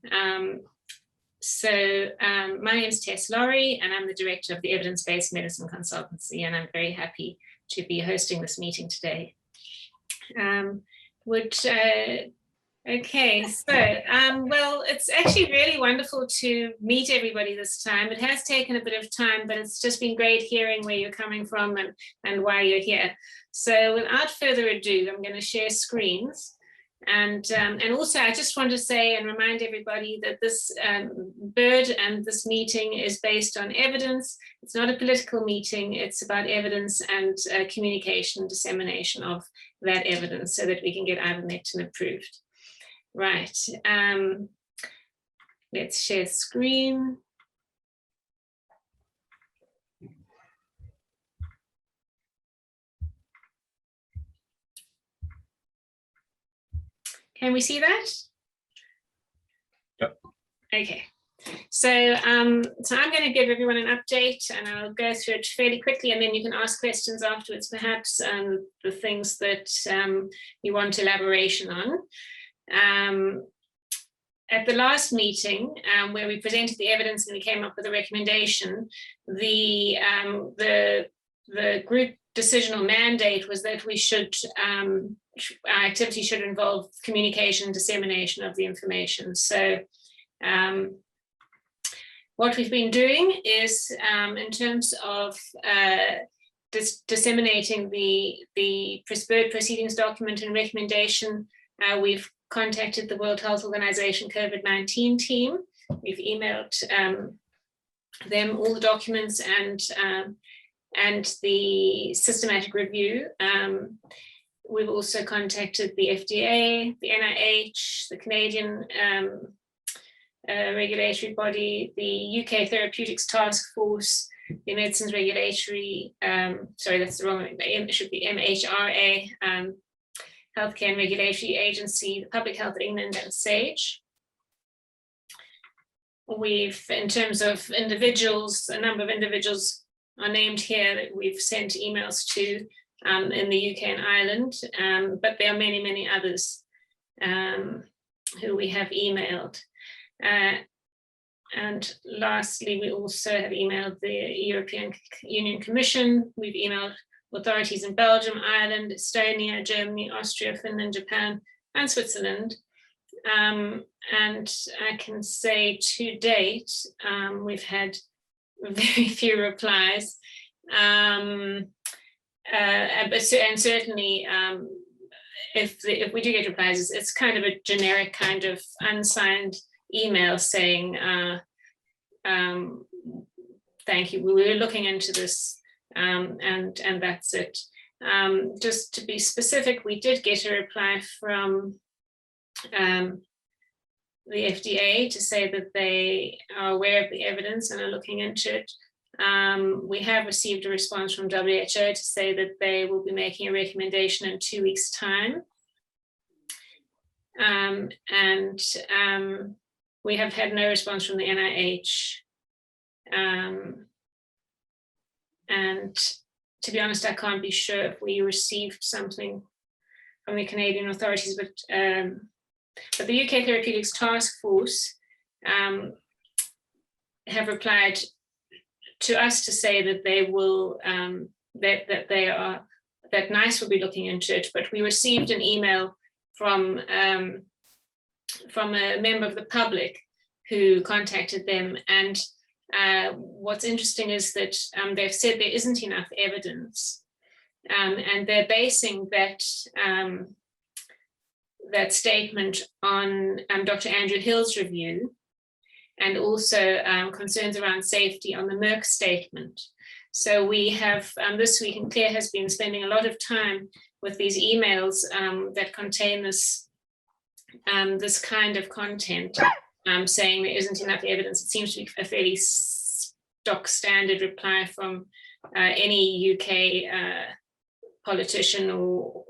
My name is Tess Laurie, and I'm the director of the Evidence-Based Medicine Consultancy, and I'm very happy to be hosting this meeting today. Well, it's actually really wonderful to meet everybody this time. It has taken a bit of time, but it's just been great hearing where you're coming from and why you're here. So without further ado, I'm going to share screens. And also, I just want to say and remind everybody that this BIRD and this meeting is based on evidence. It's not a political meeting. It's about evidence and communication, dissemination of that evidence so that we can get ivermectin approved. Right. Let's share screen. Can we see that? Yep. Okay. So I'm going to give everyone an update, and I'll go through it fairly quickly, and then you can ask questions afterwards, perhaps, the things that you want elaboration on. At the last meeting, where we presented the evidence and we came up with a recommendation, the group decision or mandate was that we should our activity should involve communication and dissemination of the information. So what we've been doing is, in terms of disseminating the BIRD proceedings document and recommendation, we've contacted the World Health Organization COVID-19 team. We've emailed them all the documents and the systematic review. We've also contacted the FDA, the NIH, the Canadian regulatory body, the UK Therapeutics Task Force, the Medicines Regulatory, sorry, that's the wrong one, it should be MHRA, Healthcare and Regulatory Agency, the Public Health England, and SAGE. We've, in terms of individuals, a number of individuals are named here that we've sent emails to in the UK and Ireland, but there are many, many others who we have emailed. And lastly, we also have emailed the European Union Commission. We've emailed authorities in Belgium, Ireland, Estonia, Germany, Austria, Finland, Japan, and Switzerland. And I can say to date, we've had very few replies. And certainly, if we do get replies, it's kind of a generic kind of unsigned email saying, thank you, we were looking into this, and that's it. Just to be specific, we did get a reply from the FDA to say that they are aware of the evidence and are looking into it. We have received a response from WHO to say that they will be making a recommendation in 2 weeks' time. We have had no response from the NIH. And to be honest, I can't be sure if we received something from the Canadian authorities, but the UK Therapeutics Task Force have replied to us to say that they will, that NICE will be looking into it. But we received an email from a member of the public who contacted them, and what's interesting is that they've said there isn't enough evidence, and they're basing that that statement on Dr. Andrew Hill's review, and also concerns around safety on the Merck statement. So we have, this week, and Claire has been spending a lot of time with these emails that contain this, this kind of content, saying there isn't enough evidence. It seems to be a fairly stock standard reply from any UK politician or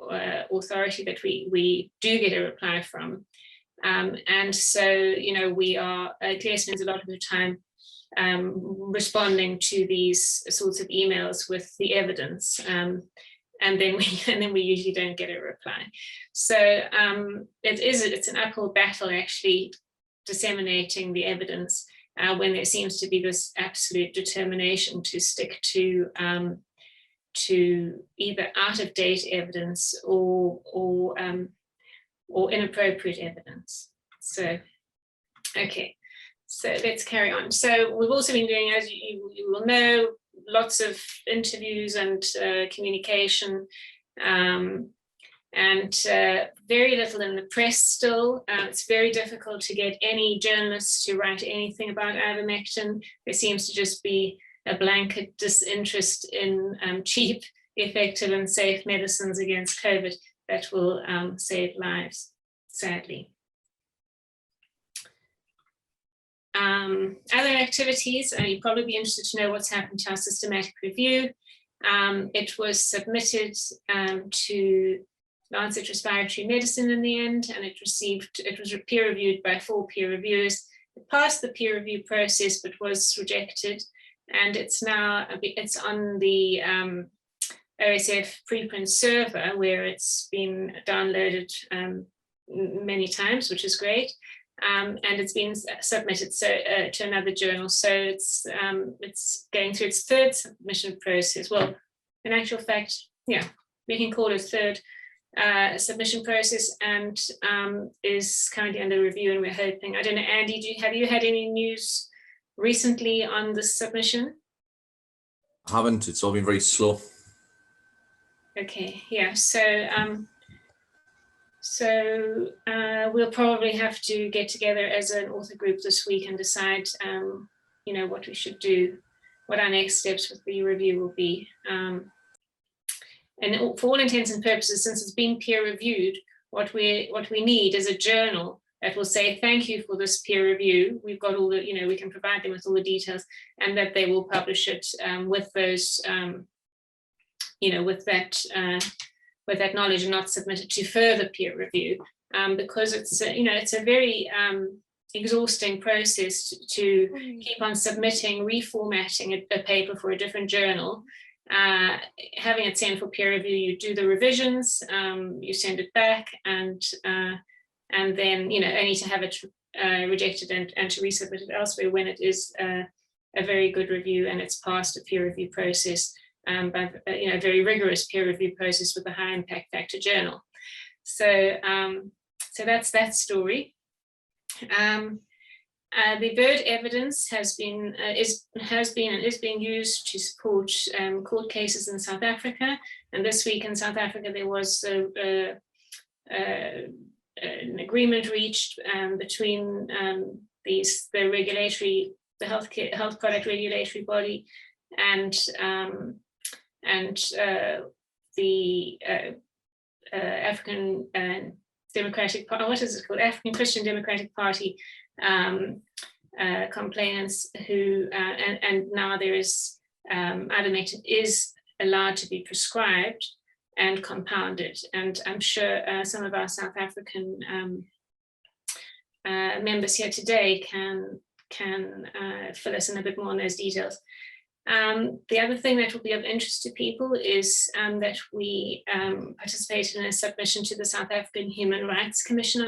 authority that we do get a reply from. And so, you know, we are, Claire spends a lot of her time responding to these sorts of emails with the evidence, and then we usually don't get a reply. So it's an uphill battle actually disseminating the evidence when there seems to be this absolute determination to stick to either out-of-date evidence or inappropriate evidence. So, okay, so let's carry on. So we've also been doing, as you will know, lots of interviews and communication, and very little in the press still. It's very difficult to get any journalists to write anything about ivermectin. There seems to just be a blanket disinterest in cheap, effective and safe medicines against COVID that will save lives, sadly. Other activities, you'd probably be interested to know what's happened to our systematic review. It was submitted to Lancet Respiratory Medicine in the end, and it was peer reviewed by 4 peer reviewers. It passed the peer review process, but was rejected. And it's on the OSF preprint server, where it's been downloaded many times, which is great. And it's been submitted to another journal. So it's going through its 3rd submission process. Well, in actual fact, yeah, we can call it 3rd submission process, and is currently under review. And we're hoping, I don't know, Andy, have you had any news recently on this submission? I haven't. It's all been very slow. Okay, yeah. So we'll probably have to get together as an author group this week and decide, what we should do, what our next steps with the review will be. And for all intents and purposes, since it's been peer reviewed, what we need is a journal that will say, thank you for this peer review. We've got all the, we can provide them with all the details, and that they will publish it with those, with that knowledge, and not submit it to further peer review, because it's a very exhausting process to keep on submitting, reformatting a paper for a different journal. Having it sent for peer review, you do the revisions, you send it back, and then only to have it rejected and to resubmit it elsewhere when it is a very good review and it's passed a peer review process, by a very rigorous peer review process with a high impact factor journal. So that's that story. The bird evidence is being used to support court cases in South Africa. And this week in South Africa, there was an agreement reached between the health product regulatory body and the African Democratic Party. What is it called? African Christian Democratic Party. Complainants who and now there is ivermectin is allowed to be prescribed and compounded, and I'm sure some of our South African members here today can fill us in a bit more on those details. The other thing that will be of interest to people is that we participated in a submission to the South African Human Rights Commission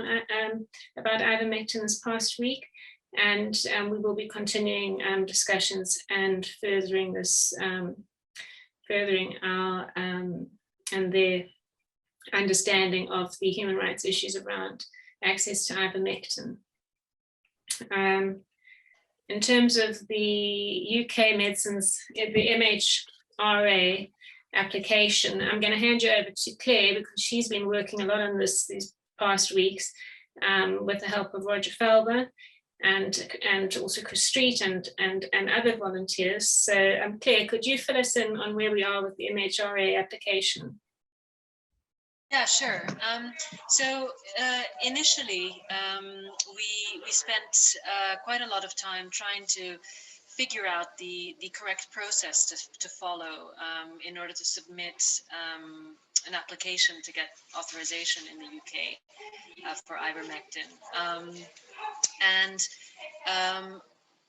about ivermectin this past week, and we will be continuing discussions and furthering our and their understanding of the human rights issues around access to ivermectin. In terms of the UK medicines, the MHRA application, I'm going to hand you over to Claire, because she's been working a lot on this these past weeks with the help of Roger Felber and also Chris Street and other volunteers. So Claire, could you fill us in on where we are with the MHRA application? Yeah, sure. So initially, we spent quite a lot of time trying to figure out the correct process to follow in order to submit an application to get authorization in the UK for ivermectin.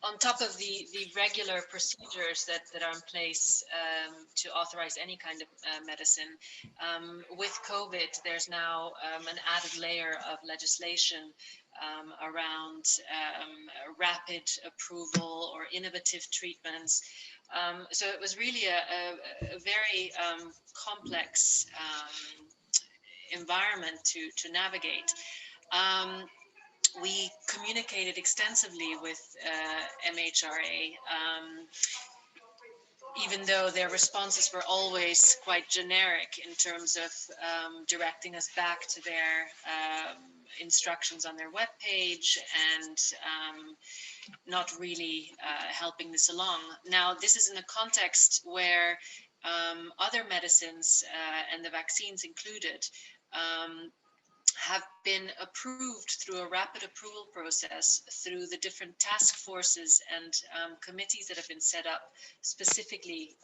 On top of the regular procedures that are in place to authorize any kind of medicine, with COVID, there's now an added layer of legislation around rapid approval or innovative treatments. So it was really a very complex environment to navigate. We communicated extensively with MHRA, even though their responses were always quite generic in terms of directing us back to their instructions on their webpage and not really helping this along. Now, this is in a context where other medicines and the vaccines included have been approved through a rapid approval process through the different task forces and committees that have been set up specifically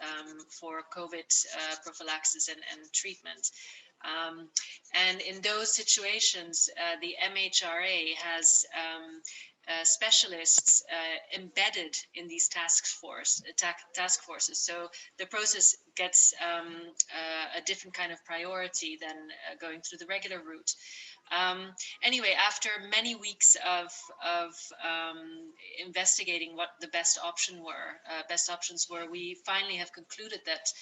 for COVID prophylaxis and treatment. And in those situations, the MHRA has specialists embedded in these task forces. So the process gets a different kind of priority than going through the regular route. Anyway, after many weeks of investigating what the best options were, we finally have concluded that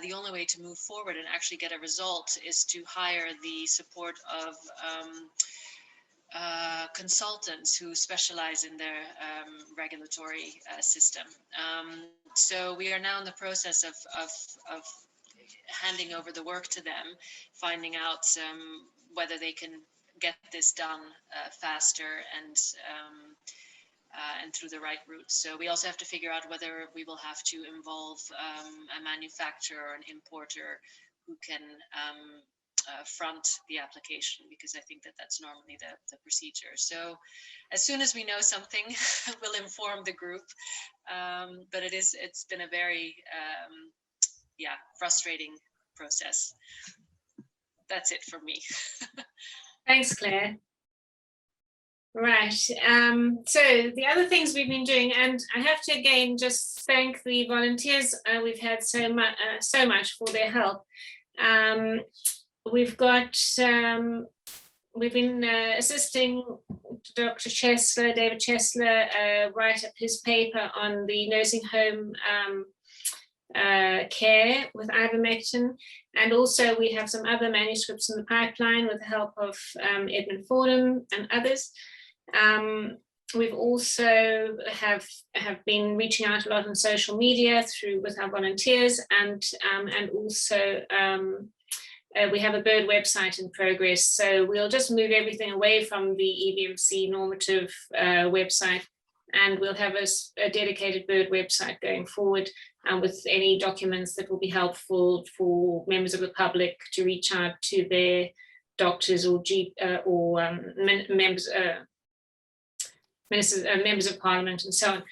the only way to move forward and actually get a result is to hire the support of consultants who specialize in their regulatory system. So we are now in the process of handing over the work to them, finding out whether they can get this done faster and through the right route. So we also have to figure out whether we will have to involve a manufacturer or an importer who can front the application, because I think that that's normally the procedure. So as soon as we know something, we'll inform the group. But it's been a very frustrating process. That's it for me. Thanks, Claire. Right. So the other things we've been doing, and I have to again just thank the volunteers. We've had so much for their help. We've been assisting Dr. Chesler, David Chesler, write up his paper on the nursing home care with ivermectin, and also we have some other manuscripts in the pipeline with the help of Edmund Fordham and others. We've also have been reaching out a lot on social media with our volunteers, and also we have a bird website in progress. So we'll just move everything away from the E-BMC normative website, and we'll have a dedicated bird website going forward with any documents that will be helpful for members of the public to reach out to their doctors or members of parliament and so on.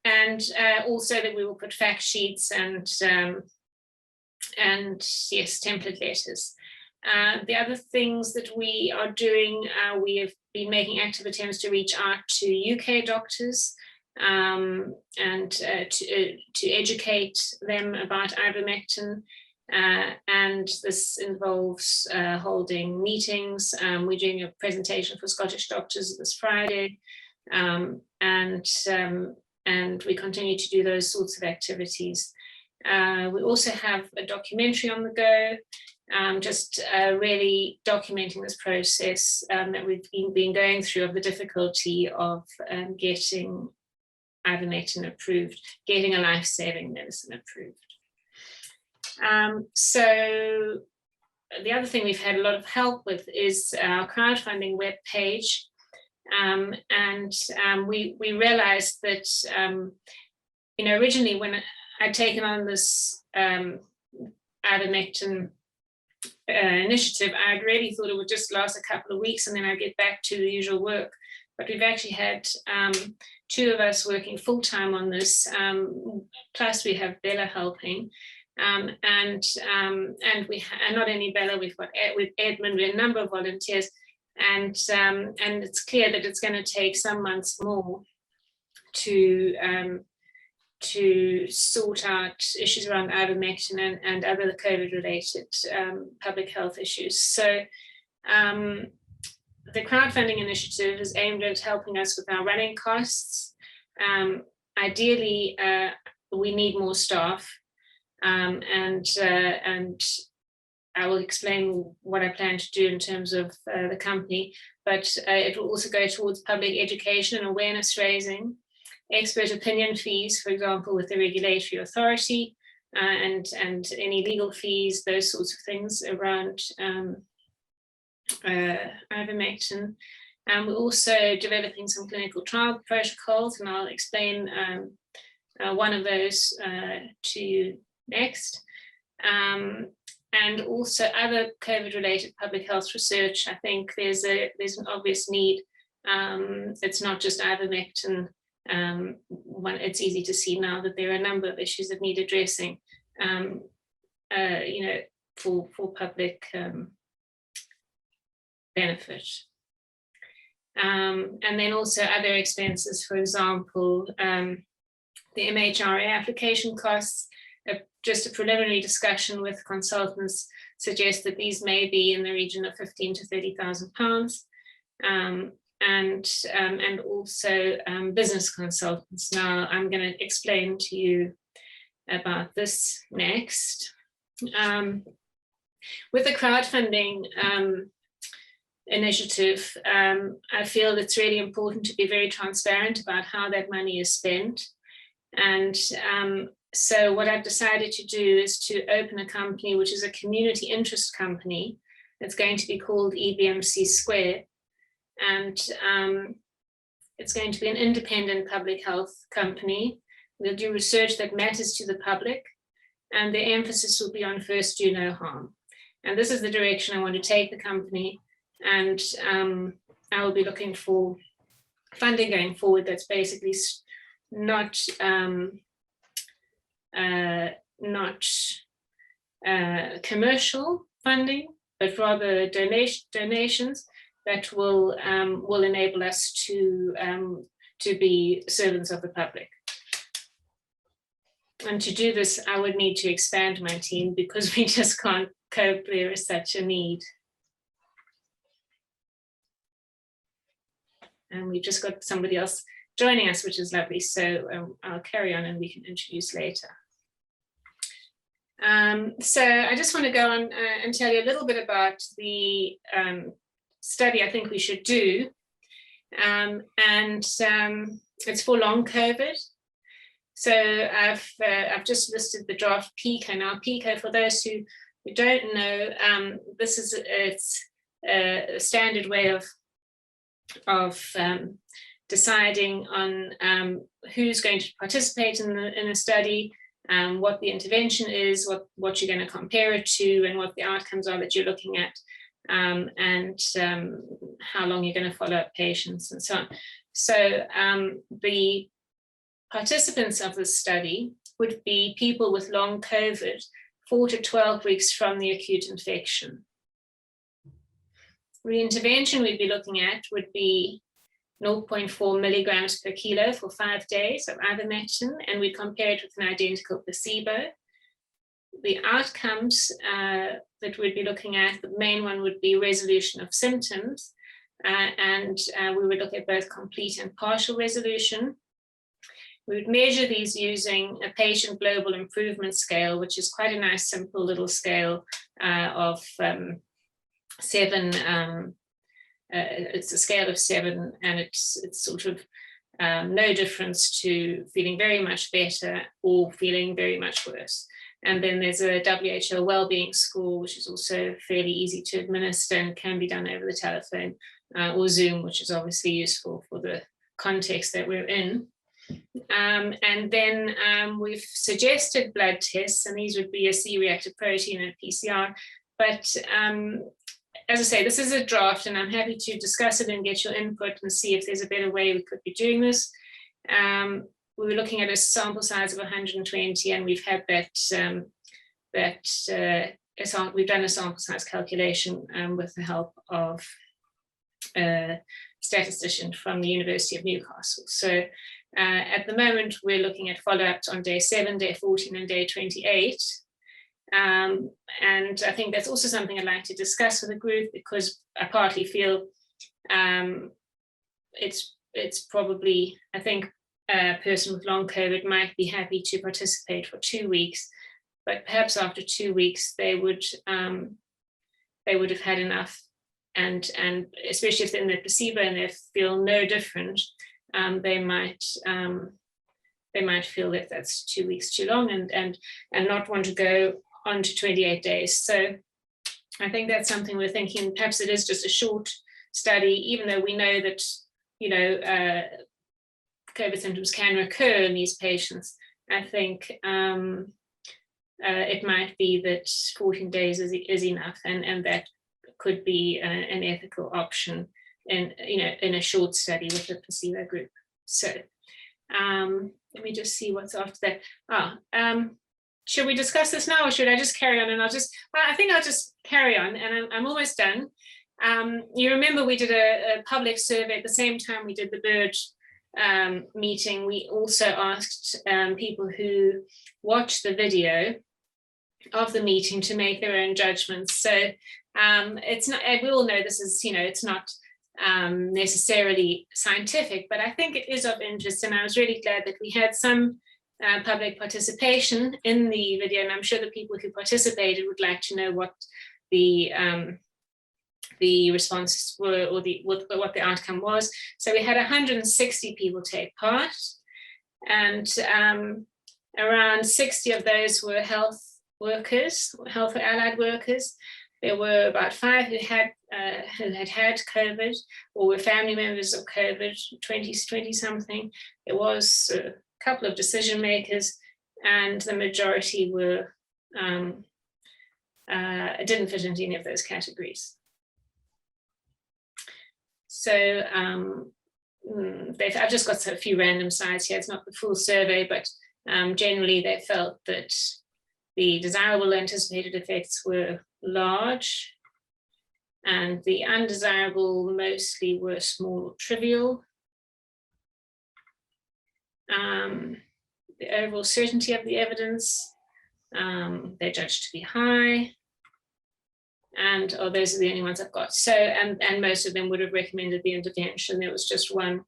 And also that we will put fact sheets and yes, template letters. The other things that we are doing, we have been making active attempts to reach out to UK doctors and to educate them about ivermectin. And this involves holding meetings. We're doing a presentation for Scottish doctors this Friday, and we continue to do those sorts of activities. We also have a documentary on the go, just really documenting this process that we've been going through of the difficulty of getting ivermectin approved, getting a life-saving medicine approved. So the other thing we've had a lot of help with is our crowdfunding webpage. We realized that, originally when I'd taken on this ivermectin initiative, I'd really thought it would just last a couple of weeks and then I'd get back to the usual work. But we've actually had two of us working full-time on this, plus we have Bella helping. And not only Bella, we've got with Edmund, we're a number of volunteers, and it's clear that it's going to take some months more to sort out issues around ivermectin and other COVID-related public health issues. So the crowdfunding initiative is aimed at helping us with our running costs. Ideally, we need more staff, and I will explain what I plan to do in terms of the company, but it will also go towards public education and awareness raising, expert opinion fees, for example, with the regulatory authority, and any legal fees, those sorts of things around ivermectin. We're also developing some clinical trial protocols, and I'll explain one of those to you next. And also other COVID-related public health research. I think there's an obvious need. It's not just ivermectin. It's easy to see now that there are a number of issues that need addressing, for public benefit. And then also other expenses, for example, the MHRA application costs. Just a preliminary discussion with consultants suggests that these may be in the region of £15,000 to £30,000, and also business consultants. Now I'm going to explain to you about this next. With the crowdfunding initiative, I feel it's really important to be very transparent about how that money is spent. And so what I've decided to do is to open a company, which is a community interest company. It's going to be called E-BMC Square. And it's going to be an independent public health company. We'll do research that matters to the public, and the emphasis will be on first do no harm. And this is the direction I want to take the company. And I will be looking for funding going forward that's basically not commercial funding, but rather donations that will enable us to be servants of the public. And to do this, I would need to expand my team because we just can't cope. There is such a need. And we've just got somebody else joining us, which is lovely. So I'll carry on and we can introduce later. So I just want to go on and tell you a little bit about the study I think we should do. And it's for long COVID. So I've just listed the draft PICO. Now PICO, for those who don't know, this is a standard way of deciding on who's going to participate in a study, what the intervention is, what you're going to compare it to, and what the outcomes are that you're looking at, and how long you're going to follow up patients and so on. So the participants of this study would be people with long COVID, 4 to 12 weeks from the acute infection. The intervention we'd be looking at would be 0.4 milligrams per kilo for 5 days of ivermectin, and we compare it with an identical placebo. The outcomes that we'd be looking at, the main one would be resolution of symptoms, and we would look at both complete and partial resolution. We would measure these using a patient global improvement scale, which is quite a nice, simple little scale of 7. It's a scale of 7, and it's sort of no difference to feeling very much better or feeling very much worse. And then there's a WHO wellbeing score, which is also fairly easy to administer and can be done over the telephone or Zoom, which is obviously useful for the context that we're in. And then we've suggested blood tests, and these would be a C-reactive protein and a PCR. But as I say, this is a draft, and I'm happy to discuss it and get your input and see if there's a better way we could be doing this. We were looking at a sample size of 120, and we've had we've done a sample size calculation with the help of a statistician from the University of Newcastle. So at the moment, we're looking at follow-ups on day 7, day 14, and day 28. And I think that's also something I'd like to discuss with the group, because I partly feel it's probably, I think a person with long COVID might be happy to participate for 2 weeks, but perhaps after 2 weeks they would have had enough, and especially if they're in the placebo and they feel no different, they might feel that that's 2 weeks too long and not want to go on to 28 days. So I think that's something we're thinking. Perhaps it is just a short study, even though we know that, COVID symptoms can recur in these patients. I think it might be that 14 days is enough, and that could be an ethical option in a short study with the placebo group. So let me just see what's after that. Should we discuss this now, or should I just carry on? And I think I'll just carry on, and I'm almost done. You remember we did a public survey at the same time we did the Bird meeting. We also asked people who watched the video of the meeting to make their own judgments. So it's not, we all know this is, it's not necessarily scientific, but I think it is of interest, and I was really glad that we had some public participation in the video, and I'm sure the people who participated would like to know what the responses were, or what the outcome was. So we had 160 people take part, and around 60 of those were health workers, health or allied workers. There were about 5 who had COVID or were family members of COVID, 20 something. There was a couple of decision makers, and the majority were didn't fit into any of those categories. So I've just got a few random sides here. It's not the full survey, but generally they felt that the desirable anticipated effects were large, and the undesirable mostly were small or trivial. The overall certainty of the evidence, they judged to be high. And those are the only ones I've got. So, and most of them would have recommended the intervention. There was just one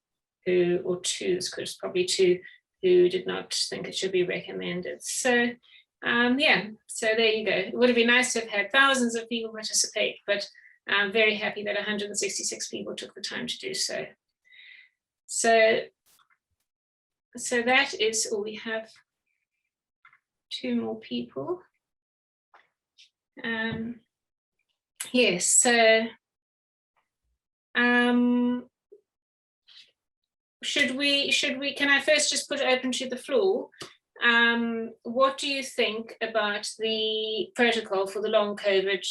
or two, there's probably 2 who did not think it should be recommended. So, yeah, so there you go. It would have been nice to have had thousands of people participate, but I'm very happy that 166 people took the time to do so. So that is all. We have 2 more people. Yes, so can I first just put it open to the floor? What do you think about the protocol for the long COVID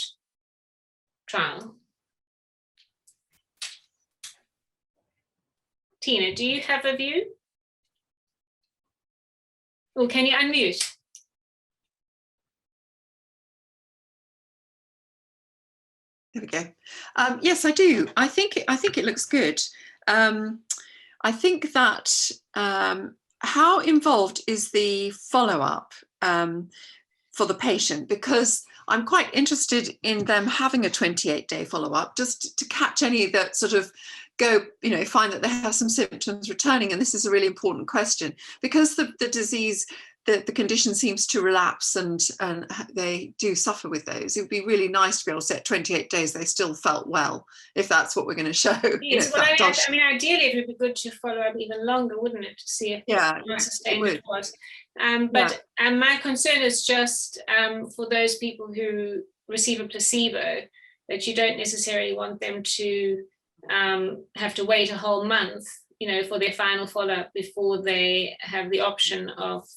trial? Tina, do you have a view? Or can you unmute? There we go. Yes, I do. I think it looks good. I think that how involved is the follow-up for the patient? Because I'm quite interested in them having a 28-day follow-up, just to catch any that sort of go, find that they have some symptoms returning. And this is a really important question, because the disease, the condition seems to relapse, and they do suffer with those. It would be really nice to be able to say at 28 days they still felt well, if that's what we're going to show. Yes, well, I mean, ideally it would be good to follow up even longer, wouldn't it, to see if how sustained it was. But my concern is just for those people who receive a placebo, that you don't necessarily want them to have to wait a whole month, for their final follow-up before they have the option of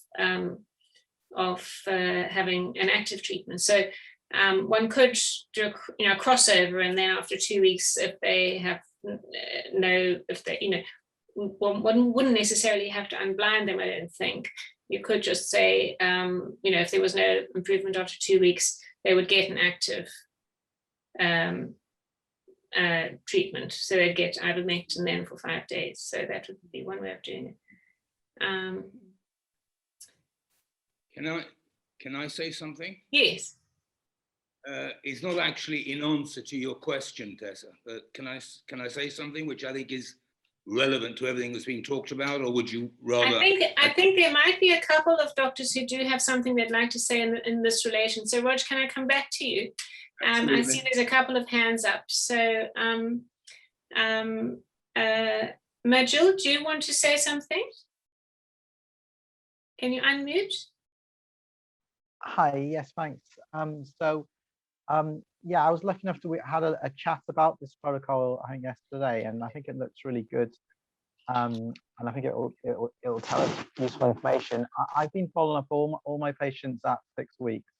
having an active treatment. So one could do a crossover, and then after 2 weeks, if they have one wouldn't necessarily have to unblind them, I don't think. You could just say, if there was no improvement after 2 weeks, they would get an active treatment. So they'd get Ivermectin then for 5 days. So that would be one way of doing it. Can I say something? Yes. is not actually in answer to your question, Tessa. But can I say something which I think is relevant to everything that's being talked about, or would you rather? I think there might be a couple of doctors who do have something they'd like to say in this relation. So, Rog, can I come back to you? I see there's a couple of hands up. So, Majil, do you want to say something? Can you unmute? Hi, yes, thanks. Yeah, I was lucky enough to had a chat about this protocol, I think, yesterday, and I think it looks really good. And I think it'll tell us useful information. I've been following up all my patients at 6 weeks.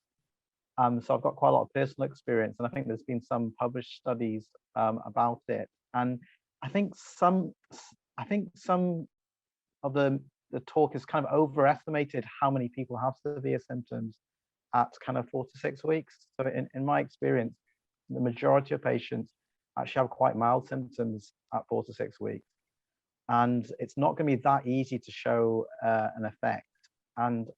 So I've got quite a lot of personal experience, and I think there's been some published studies about it. And I think some of the talk is kind of overestimated how many people have severe symptoms at kind of 4 to 6 weeks. So in my experience, the majority of patients actually have quite mild symptoms at 4 to 6 weeks. And it's not going to be that easy to show an effect. And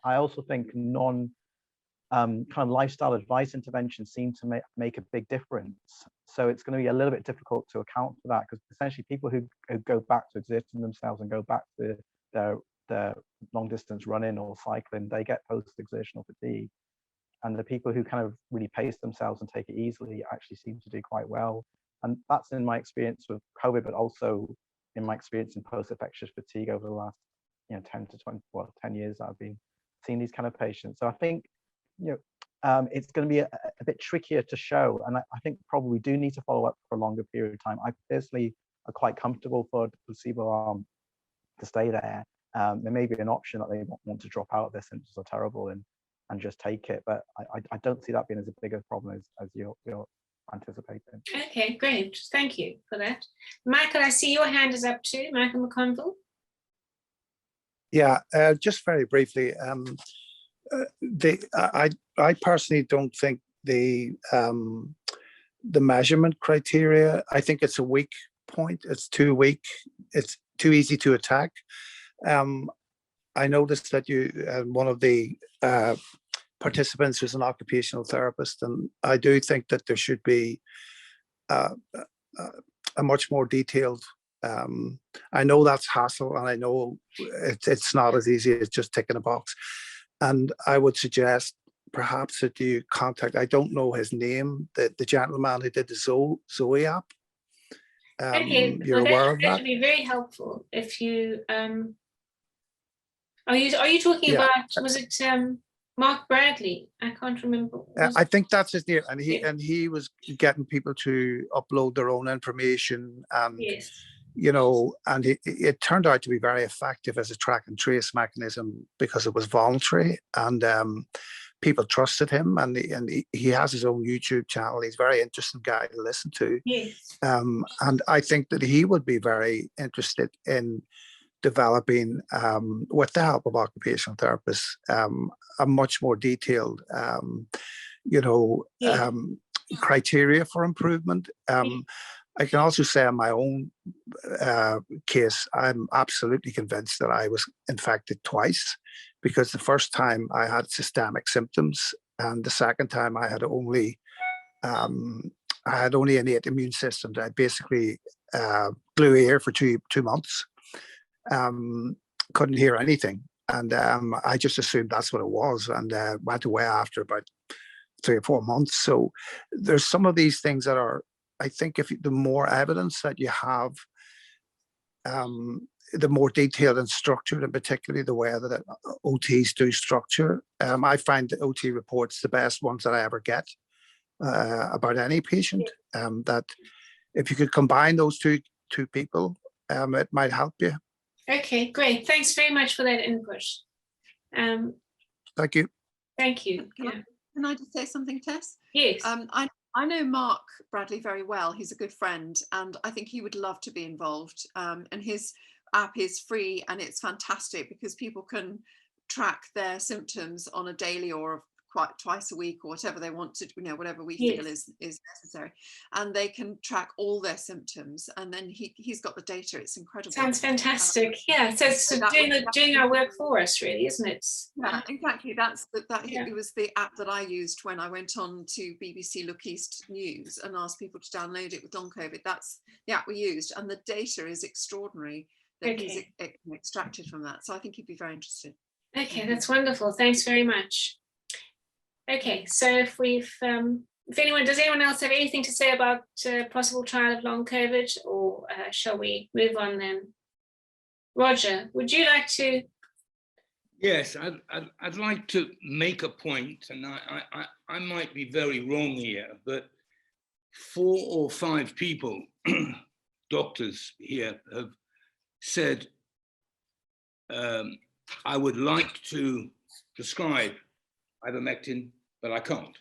I also think kind of lifestyle advice interventions seem to make a big difference. So it's going to be a little bit difficult to account for that, because essentially people who go back to exerting themselves and go back to their long distance running or cycling, they get post-exertional fatigue. And the people who kind of really pace themselves and take it easily actually seem to do quite well. And that's in my experience with COVID, but also in my experience in post-infectious fatigue over the last 10 years that I've been seeing these kind of patients. So I think it's going to be a bit trickier to show, and I think probably do need to follow up for a longer period of time. I personally are quite comfortable for the placebo arm to stay there. There may be an option that they want to drop out if their symptoms are terrible and just take it, but I don't see that being as a big a problem as you're anticipating. Okay, great. Thank you for that. Michael, I see your hand is up too. Michael McConville. Yeah, just very briefly. I personally don't think the measurement criteria, I think it's a weak point. It's too weak. It's too easy to attack. I noticed that one of the participants was an occupational therapist, and I do think that there should be a much more detailed. I know that's hassle, and I know it's not as easy as just ticking a box. And I would suggest perhaps that you contact, I don't know his name, the gentleman who did the Zoe app. Okay, you're aware of that? That would be very helpful if you. Are you talking about? Was it Mark Bradley? I can't remember. I think that's his name, and he was getting people to upload their own information, and and it turned out to be very effective as a track and trace mechanism because it was voluntary, and people trusted him, and he has his own YouTube channel. He's a very interesting guy to listen to. And I think that he would be very interested in developing, with the help of occupational therapists, a much more detailed, criteria for improvement. I can also say in my own case, I'm absolutely convinced that I was infected twice, because the first time I had systemic symptoms, and the second time I had only innate immune system. I basically blew air for two months. Couldn't hear anything, and I just assumed that's what it was, and went away after about 3 or 4 months. So there's some of these things that are, I think, if the more evidence that you have, the more detailed and structured, and particularly the way that OTs do structure. I find the OT reports the best ones that I ever get about any patient. That if you could combine those two people, it might help you. Okay, great. Thanks very much for that input. Thank you. Thank you. Can I just say something, Tess? Yes. I know Mark Bradley very well. He's a good friend, and I think he would love to be involved. And his app is free, and it's fantastic because people can track their symptoms on a daily or twice a week or whatever they want to, whatever we Yes. feel is necessary, and they can track all their symptoms, and then he's got the data. It's incredible. Sounds fantastic. Yeah, so it's doing our work for us, really, isn't it? Yeah, exactly. Yeah. It was the app that I used when I went on to BBC Look East News and asked people to download it with long COVID. That's the app we used, and the data is extraordinary that he's extracted from that. So I think he'd be very interested. Okay, that's wonderful. Thanks very much. Okay, so if does anyone else have anything to say about possible trial of long COVID, or shall we move on then? Roger, would you like to? Yes, I'd like to make a point, and I might be very wrong here, but 4 or 5 people, doctors here, have said, I would like to prescribe ivermectin, but I can't.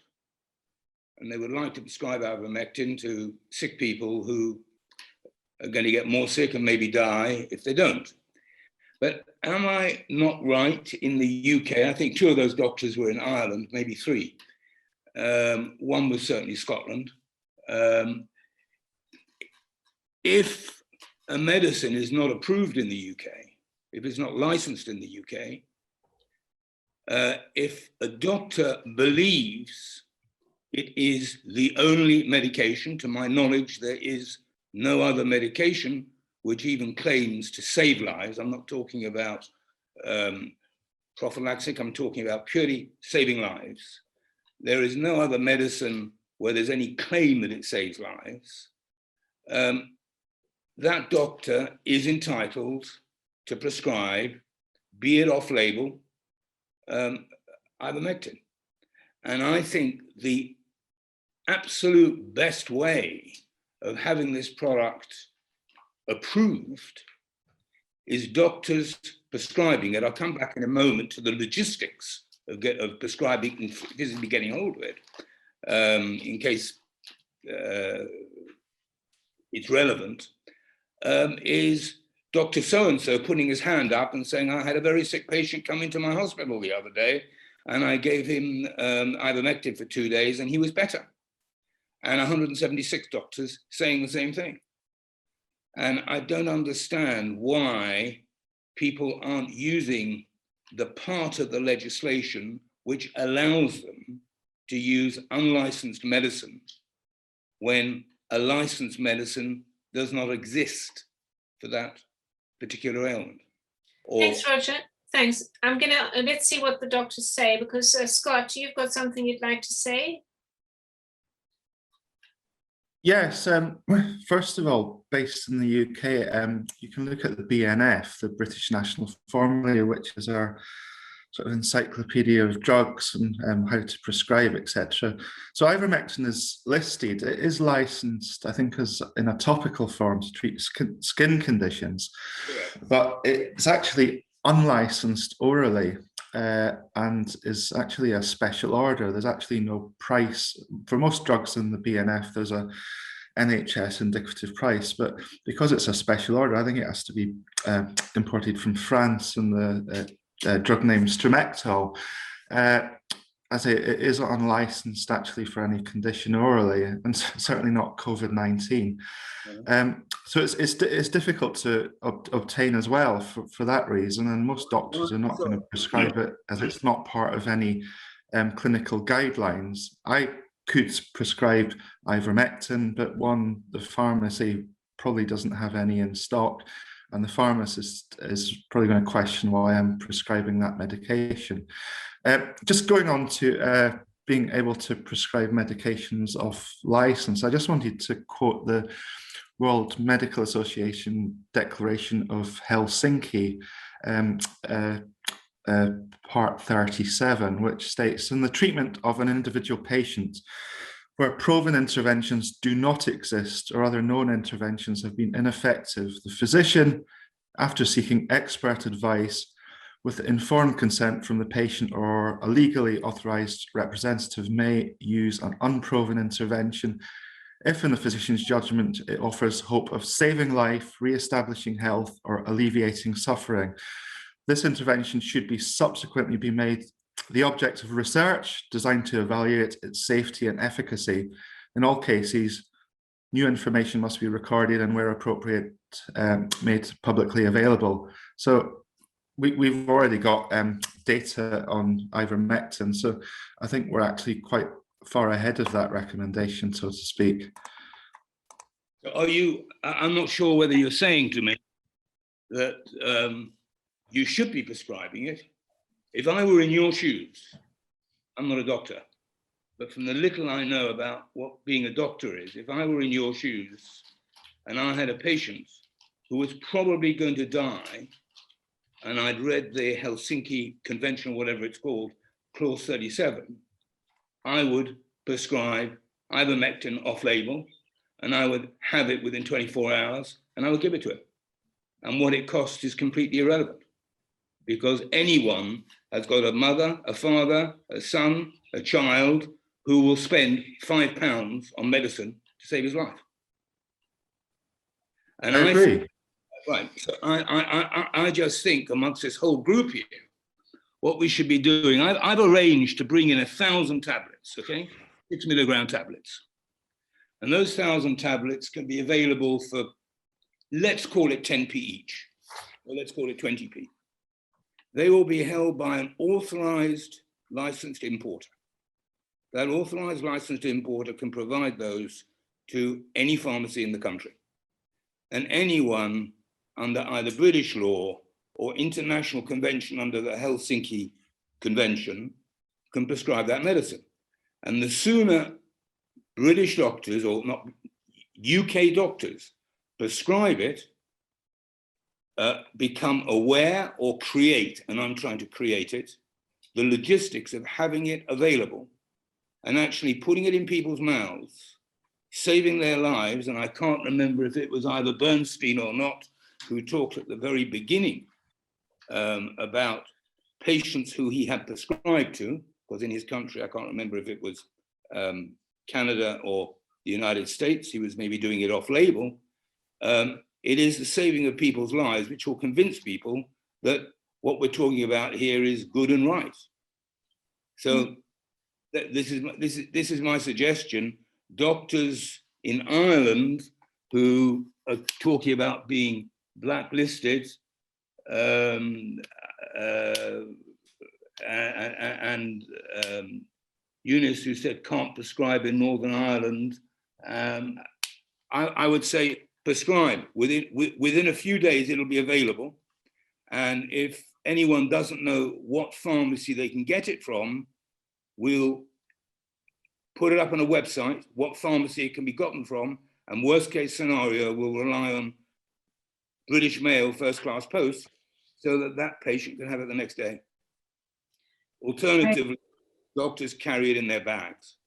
And they would like to prescribe ivermectin to sick people who are going to get more sick and maybe die if they don't. But am I not right in the UK? I think 2 of those doctors were in Ireland, maybe 3. One was certainly Scotland. If a medicine is not approved in the UK, if it's not licensed in the UK, if a doctor believes it is the only medication, to my knowledge, there is no other medication which even claims to save lives. I'm not talking about prophylactic, I'm talking about purely saving lives. There is no other medicine where there's any claim that it saves lives. That doctor is entitled to prescribe, be it off-label, ivermectin. And I think the absolute best way of having this product approved is doctors prescribing it. I'll come back in a moment to the logistics of prescribing and physically getting hold of it, in case it's relevant, is Dr. So-and-so putting his hand up and saying, I had a very sick patient come into my hospital the other day, and I gave him ivermectin for 2 days and he was better. And 176 doctors saying the same thing. And I don't understand why people aren't using the part of the legislation which allows them to use unlicensed medicine when a licensed medicine does not exist for that particular ailment. Thanks, Roger. Thanks. I'm gonna let's see what the doctors say, because Scott, you've got something you'd like to say? Yes, first of all, based in the UK, you can look at the BNF, the British National Formulary, which is our sort of encyclopedia of drugs and how to prescribe, etc. So ivermectin is listed. It is licensed, I think, as in a topical form to treat skin conditions, but it's actually unlicensed orally. And is actually a special order. There's actually no price for most drugs in the BNF. There's a NHS indicative price, but because it's a special order, I think it has to be imported from France, and the drug name Stremectol. I say it is unlicensed actually for any condition orally, and certainly not COVID-19. So it's difficult to obtain as well for that reason, and most doctors are not going to prescribe it as it's not part of any clinical guidelines. I could prescribe ivermectin, but the pharmacy probably doesn't have any in stock, and the pharmacist is probably going to question why I'm prescribing that medication. Just going on to being able to prescribe medications off license, I just wanted to quote the World Medical Association Declaration of Helsinki, part 37, which states, in the treatment of an individual patient where proven interventions do not exist or other known interventions have been ineffective, the physician, after seeking expert advice with informed consent from the patient or a legally authorized representative, may use an unproven intervention if in the physician's judgment it offers hope of saving life, re-establishing health, or alleviating suffering. This intervention should be subsequently be made the object of research designed to evaluate its safety and efficacy. In all cases, new information must be recorded and, where appropriate, made publicly available. So we've already got data on ivermectin, so I think we're actually quite far ahead of that recommendation, so to speak. Are you, I'm not sure whether you're saying to me that you should be prescribing it. If I were in your shoes, I'm not a doctor, but from the little I know about what being a doctor is, if I were in your shoes and I had a patient who was probably going to die, and I'd read the Helsinki Convention, or whatever it's called, clause 37, I would prescribe ivermectin off-label, and I would have it within 24 hours, and I would give it to him. And what it costs is completely irrelevant, because anyone has got a mother, a father, a son, a child who will spend £5 on medicine to save his life. And I agree. Right, so I just think amongst this whole group here, what we should be doing, I've arranged to bring in 1,000 tablets, okay? 6 milligram tablets. And those 1,000 tablets can be available for, let's call it 10p each, or let's call it 20p. They will be held by an authorized licensed importer. That authorized licensed importer can provide those to any pharmacy in the country. And anyone under either British law or international convention under the Helsinki Convention can prescribe that medicine. And the sooner British doctors, or not UK doctors, prescribe it, become aware or create, and I'm trying to create it, the logistics of having it available and actually putting it in people's mouths, saving their lives. And I can't remember if it was either Bernstein or not who talked at the very beginning about patients who he had prescribed to, because in his country, I can't remember if it was Canada or the United States, he was maybe doing it off-label. It is the saving of people's lives which will convince people that what we're talking about here is good and right. So this is my suggestion. Doctors in Ireland who are talking about being blacklisted and Eunice, who said can't prescribe in Northern Ireland, I would say prescribe. Within a few days, it'll be available. And if anyone doesn't know what pharmacy they can get it from, we'll put it up on a website, what pharmacy it can be gotten from, and worst case scenario, we'll rely on British Mail first class post so that that patient can have it the next day. Alternatively, doctors carry it in their bags.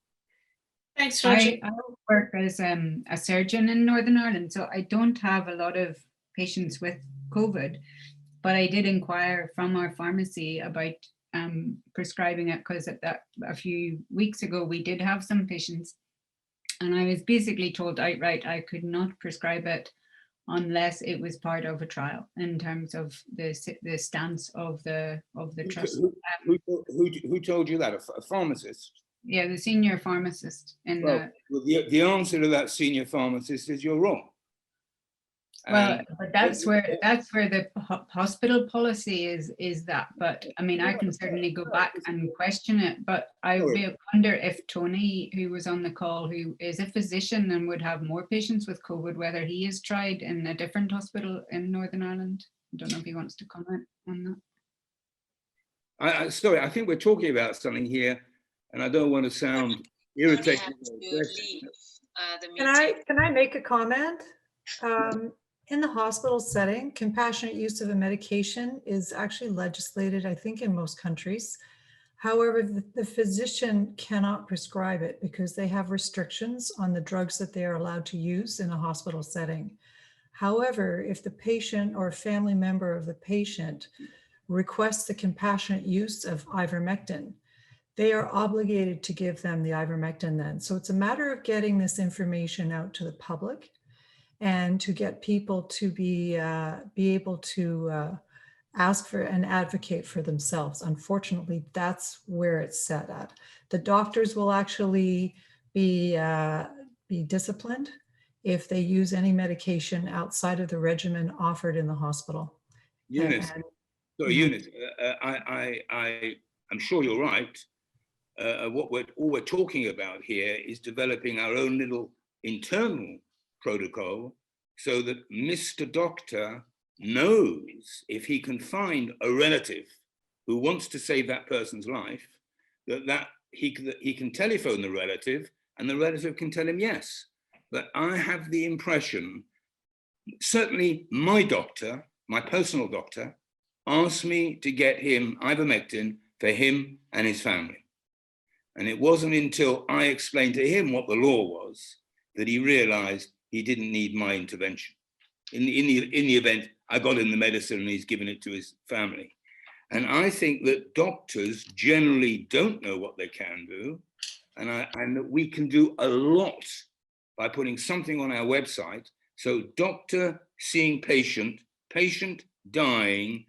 Thanks, Roger. I work as a surgeon in Northern Ireland, so I don't have a lot of patients with COVID, but I did inquire from our pharmacy about prescribing it, because a few weeks ago we did have some patients, and I was basically told outright I could not prescribe it unless it was part of a trial in terms of the stance of the trust. Who told you that? A pharmacist? Yeah, the senior pharmacist in the answer to that senior pharmacist is you're wrong. Well, but that's where the hospital policy is that. But I mean, I can certainly go back and question it. But I wonder if Tony, who was on the call, who is a physician and would have more patients with COVID, whether he has tried in a different hospital in Northern Ireland. I don't know if he wants to comment on that. Sorry, I think we're talking about something here, and I don't want to sound irritating. Can I make a comment? In the hospital setting, compassionate use of a medication is actually legislated, I think, in most countries. However, the physician cannot prescribe it because they have restrictions on the drugs that they are allowed to use in a hospital setting. However, if the patient or a family member of the patient requests the compassionate use of ivermectin, they are obligated to give them the ivermectin then. So it's a matter of getting this information out to the public and to get people to be able to ask for and advocate for themselves. Unfortunately, that's where it's set at. The doctors will actually be disciplined if they use any medication outside of the regimen offered in the hospital. Eunice, sorry, Mhm. Eunice, I'm sure you're right. All we're talking about here is developing our own little internal protocol so that Mr. Doctor knows if he can find a relative who wants to save that person's life, that he can telephone the relative and the relative can tell him yes. But I have the impression, certainly my doctor, my personal doctor, asked me to get him ivermectin for him and his family. And it wasn't until I explained to him what the law was that he realized he didn't need my intervention. In the event, I got him the medicine and he's given it to his family. And I think that doctors generally don't know what they can do. And that we can do a lot by putting something on our website. So doctor seeing patient, patient dying,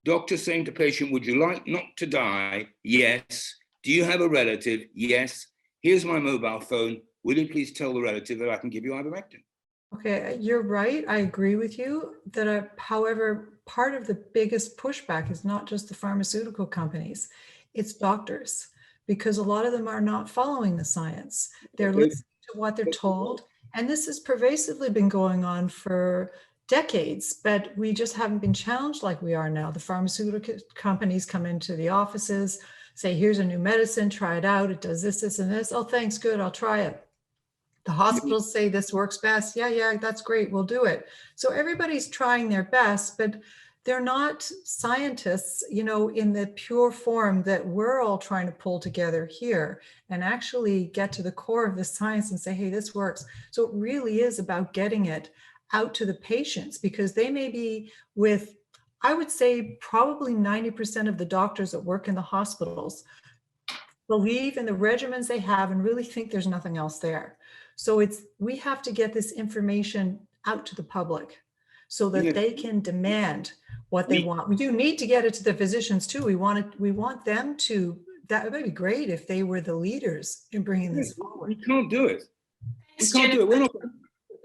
doctor saying to patient, would you like not to die? Yes. Do you have a relative? Yes. Here's my mobile phone. Will you please tell the relative that I can give you ivermectin? Okay, you're right. I agree with you that, however, part of the biggest pushback is not just the pharmaceutical companies, it's doctors, because a lot of them are not following the science. They're listening to what they're told. And this has pervasively been going on for decades, but we just haven't been challenged like we are now. The pharmaceutical companies come into the offices, say, here's a new medicine, try it out. It does this, this, and this. Oh, thanks, good, I'll try it. The hospitals say this works best. Yeah, that's great, we'll do it. So everybody's trying their best, but they're not scientists, you know, in the pure form that we're all trying to pull together here and actually get to the core of the science and say, hey, this works. So it really is about getting it out to the patients, because they may be with, I would say probably 90% of the doctors that work in the hospitals believe in the regimens they have and really think there's nothing else there. So we have to get this information out to the public so that they can demand what they want. We do need to get it to the physicians too. We want them to, that would be great if they were the leaders in bringing this forward. We can't do it. Thanks, We can't do it. We're not.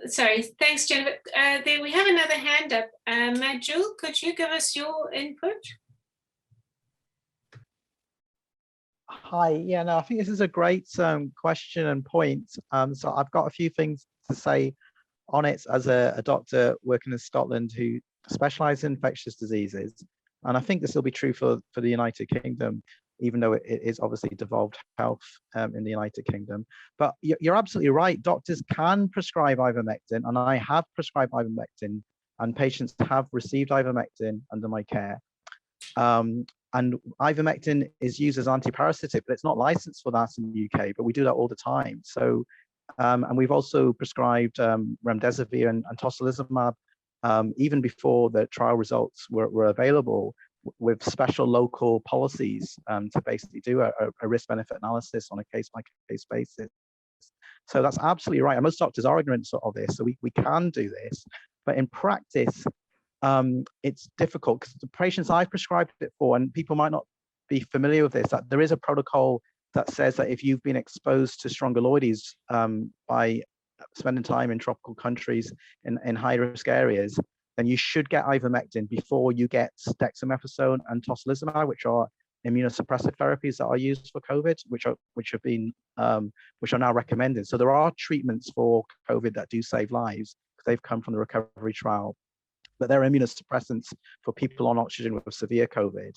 Sorry, thanks, Jennifer. There we have another hand up. Majul, could you give us your input? Hi, yeah, no, I think this is a great question and point. So I've got a few things to say on it as a doctor working in Scotland who specialises in infectious diseases. And I think this will be true for the United Kingdom, even though it is obviously devolved health in the United Kingdom. But you're absolutely right. Doctors can prescribe ivermectin, and I have prescribed ivermectin, and patients have received ivermectin under my care. And ivermectin is used as antiparasitic, but it's not licensed for that in the UK, but we do that all the time. So, and we've also prescribed remdesivir and tocilizumab even before the trial results were available, with special local policies to basically do a risk-benefit analysis on a case-by-case basis. So that's absolutely right. And most doctors are ignorant of this, so we can do this. But in practice, it's difficult because the patients I've prescribed it for, and people might not be familiar with this, that there is a protocol that says that if you've been exposed to strongyloides by spending time in tropical countries in high-risk areas, then you should get ivermectin before you get dexamethasone and tocilizumab, which are immunosuppressive therapies that are used for COVID, which are now recommended. So there are treatments for COVID that do save lives because they've come from the recovery trial, but they're immunosuppressants for people on oxygen with severe COVID.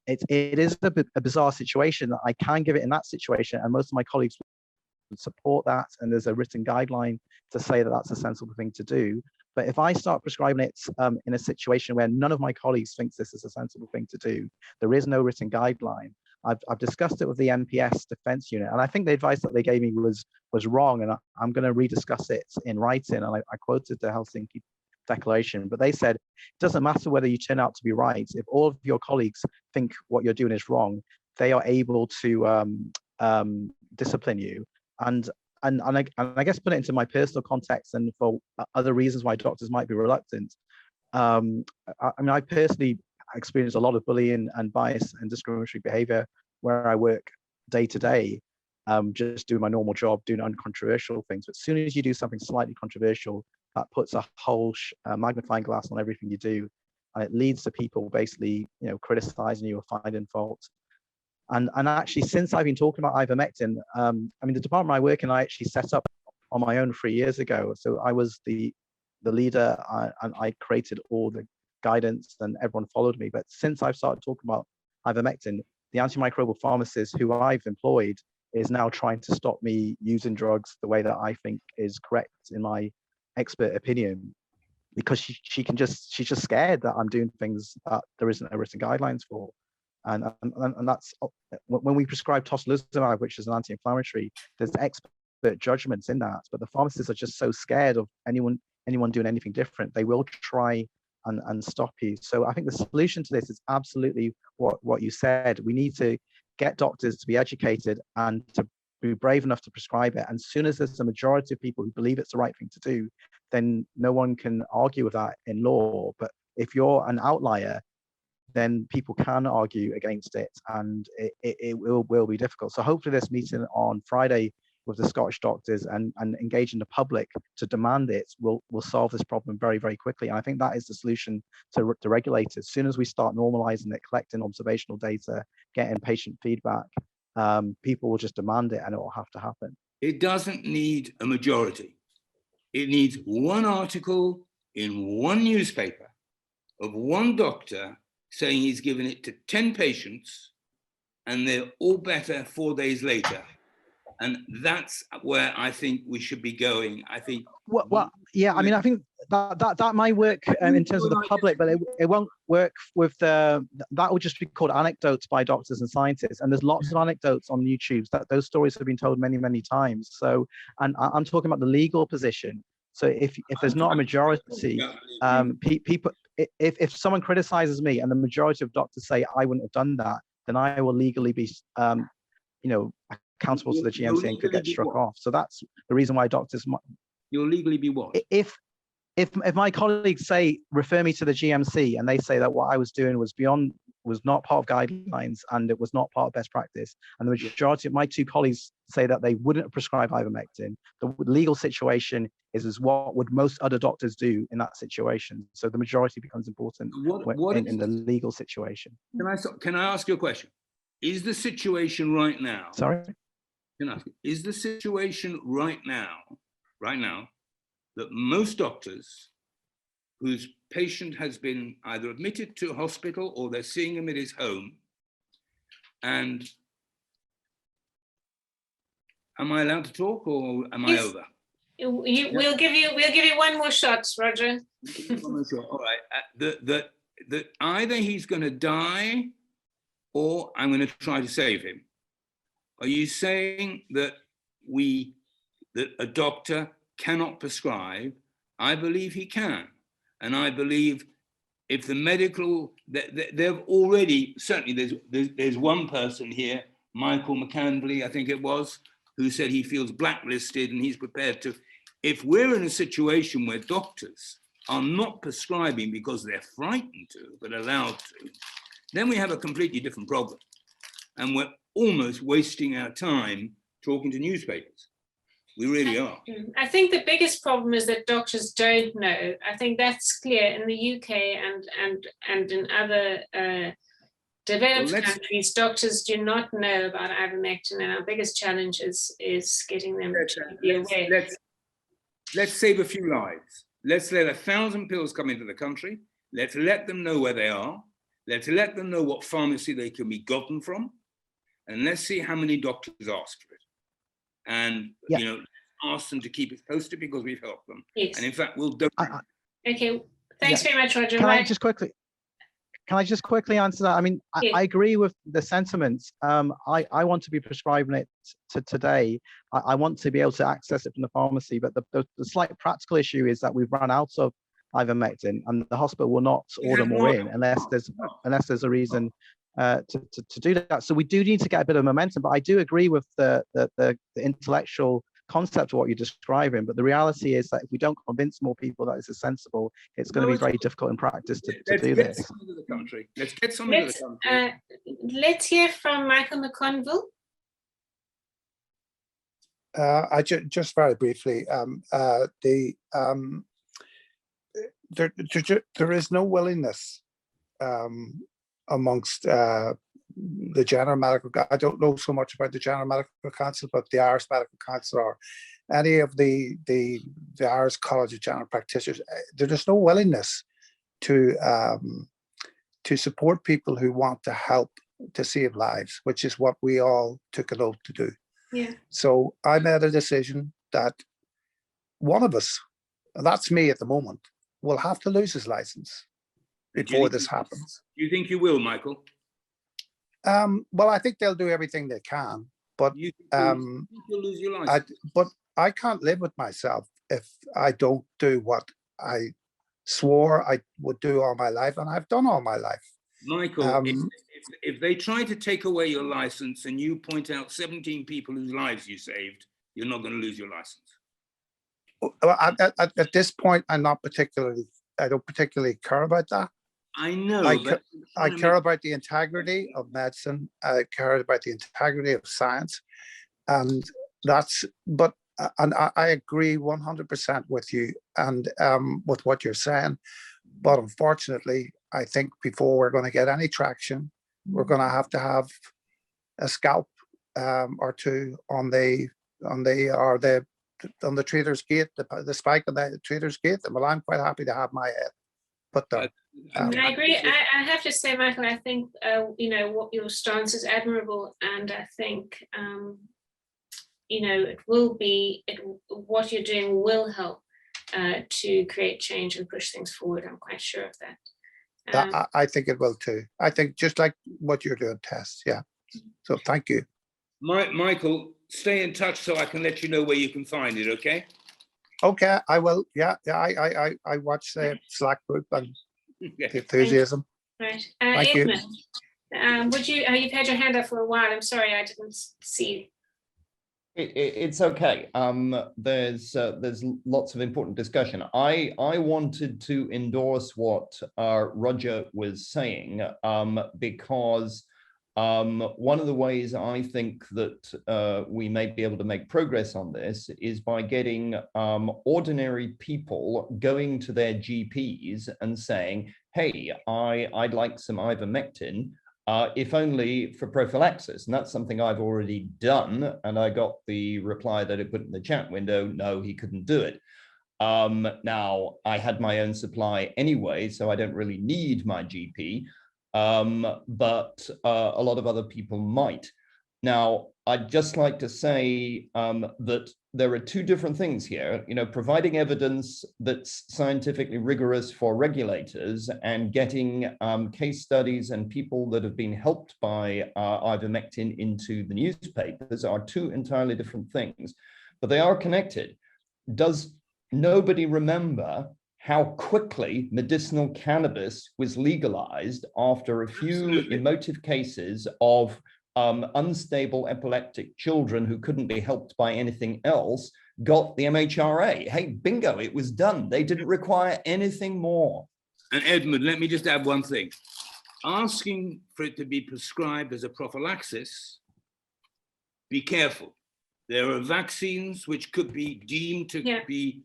It is a bizarre situation that I can give it in that situation, and most of my colleagues would support that, and there's a written guideline to say that that's a sensible thing to do. But if I start prescribing it in a situation where none of my colleagues thinks this is a sensible thing to do, there is no written guideline. I've discussed it with the NPS defense unit, and I think the advice that they gave me was wrong, and I'm going to rediscuss it in writing. And I quoted the Helsinki Declaration, but they said it doesn't matter whether you turn out to be right. If all of your colleagues think what you're doing is wrong, they are able to discipline you. And I guess put it into my personal context, and for other reasons why doctors might be reluctant. I mean, I personally experience a lot of bullying and bias and discriminatory behavior where I work day to day, just doing my normal job, doing uncontroversial things. But as soon as you do something slightly controversial, that puts a whole magnifying glass on everything you do. And it leads to people basically, criticizing you or finding fault. And actually, since I've been talking about ivermectin, I mean, the department I work in, I actually set up on my own 3 years ago. So I was the leader, and I created all the guidance, and everyone followed me. But since I've started talking about ivermectin, the antimicrobial pharmacist who I've employed is now trying to stop me using drugs the way that I think is correct in my expert opinion, because she's just scared that I'm doing things that there isn't a written guidelines for. And that's when we prescribe tocilizumab, which is an anti-inflammatory, there's expert judgments in that, but the pharmacists are just so scared of anyone doing anything different. They will try and stop you. So I think the solution to this is absolutely what you said. We need to get doctors to be educated and to be brave enough to prescribe it. And as soon as there's a majority of people who believe it's the right thing to do, then no one can argue with that in law. But if you're an outlier, then people can argue against it, and it will be difficult. So hopefully this meeting on Friday with the Scottish doctors and engaging the public to demand it will solve this problem very, very quickly. And I think that is the solution to regulate it. As soon as we start normalizing it, collecting observational data, getting patient feedback, people will just demand it, and it will have to happen. It doesn't need a majority. It needs one article in one newspaper of one doctor saying he's given it to 10 patients and they're all better 4 days later. And that's where I think we should be going. I think. Well, yeah, I mean, I think that might work in terms of the public, but it won't work with that will just be called anecdotes by doctors and scientists. And there's lots of anecdotes on YouTube that those stories have been told many, many times. So, and I'm talking about the legal position. So if there's not a majority, people, if someone criticizes me and the majority of doctors say I wouldn't have done that, then I will legally be, accountable to the GMC and could get struck off. So that's the reason why doctors. You'll legally be what? If my colleagues say refer me to the GMC and they say that what I was doing was not part of guidelines and it was not part of best practice, and the majority of my two colleagues say that they wouldn't prescribe ivermectin, the legal situation is what would most other doctors do in that situation. So the majority becomes important in the legal situation. Can I ask you a question? Is the situation right now? Sorry. Can I ask you, is the situation right now that most doctors whose patient has been either admitted to a hospital or they're seeing him at his home, and am I allowed to talk or am I over? We'll give you one more shot, Roger. All right. That either he's going to die or I'm going to try to save him. Are you saying that a doctor cannot prescribe? I believe he can. And I believe if the medical, they've already, certainly there's one person here, Michael McCandley, I think it was, who said he feels blacklisted and he's prepared to. If we're in a situation where doctors are not prescribing because they're frightened to, but allowed to, then we have a completely different problem. And we're almost wasting our time talking to newspapers. We really are. I think the biggest problem is that doctors don't know. I think that's clear in the UK and in other developed countries. Doctors do not know about ivermectin, and our biggest challenge is getting them to be aware. Let's save a few lives. Let's let 1,000 pills come into the country. Let's let them know where they are. Let's let them know what pharmacy they can be gotten from. And let's see how many doctors ask for it. And, ask them to keep it posted because we've helped them. Yes. And in fact, we'll do. Okay. Thanks very much, Roger. Can I just quickly answer that? I mean, I agree with the sentiments. I want to be prescribing it today. I want to be able to access it from the pharmacy, but the slight practical issue is that we've run out of ivermectin and the hospital will not order more in unless there's a reason to do that. So we do need to get a bit of momentum, but I do agree with the intellectual concept of what you're describing, but the reality is that if we don't convince more people that this is sensible, it's going to be very difficult in practice to do this. Let's get some of the country. Let's get some of the country. Let's hear from Michael McConville. Just very briefly, there is no willingness amongst the General Medical. I don't know so much about the General Medical Council, but the Irish Medical Council or any of the Irish College of General Practitioners. There is no willingness to support people who want to help to save lives, which is what we all took an oath to do. Yeah. So I made a decision that one of us, and that's me at the moment, will have to lose his license before this happens. Do you think you will, Michael? Well, I think they'll do everything they can, but You think you'll lose your license? but I can't live with myself if I don't do what I swore I would do all my life, and I've done all my life. Michael, if they try to take away your license and you point out 17 people whose lives you saved, you're not going to lose your license. At this point, I don't particularly care about that. I know. I care about the integrity of medicine. I care about the integrity of science, and I agree 100% with you and with what you're saying. But unfortunately, I think before we're going to get any traction, we're going to have a scalp or two on the treater's gate, the spike on the treater's gate. Well, I'm quite happy to have my head put there. I agree. I have to say, Michael, I think what your stance is admirable, and I think it will be what you're doing will help to create change and push things forward. I'm quite sure of that. I think it will too. I think just like what you're doing, Tess. Yeah. So thank you. Michael, stay in touch so I can let you know where you can find it, okay? Okay, I will. Yeah. I watch the Slack group and the enthusiasm. Right. Thank you. Edmund, you've had your hand up for a while. I'm sorry, I didn't see. It's okay. There's lots of important discussion. I wanted to endorse what Roger was saying because one of the ways I think that we may be able to make progress on this is by getting ordinary people going to their GPs and saying, hey, I'd like some ivermectin, if only for prophylaxis. And that's something I've already done. And I got the reply that it put in the chat window, no, he couldn't do it. Now, I had my own supply anyway, so I don't really need my GP. But a lot of other people might. Now, I'd just like to say that there are two different things here, providing evidence that's scientifically rigorous for regulators and getting case studies and people that have been helped by ivermectin into the newspapers are two entirely different things, but they are connected. Does nobody remember how quickly medicinal cannabis was legalized after a few emotive cases of unstable epileptic children who couldn't be helped by anything else got the MHRA? Hey, bingo, it was done. They didn't require anything more. And Edmund, let me just add one thing. Asking for it to be prescribed as a prophylaxis, be careful. There are vaccines which could be deemed to be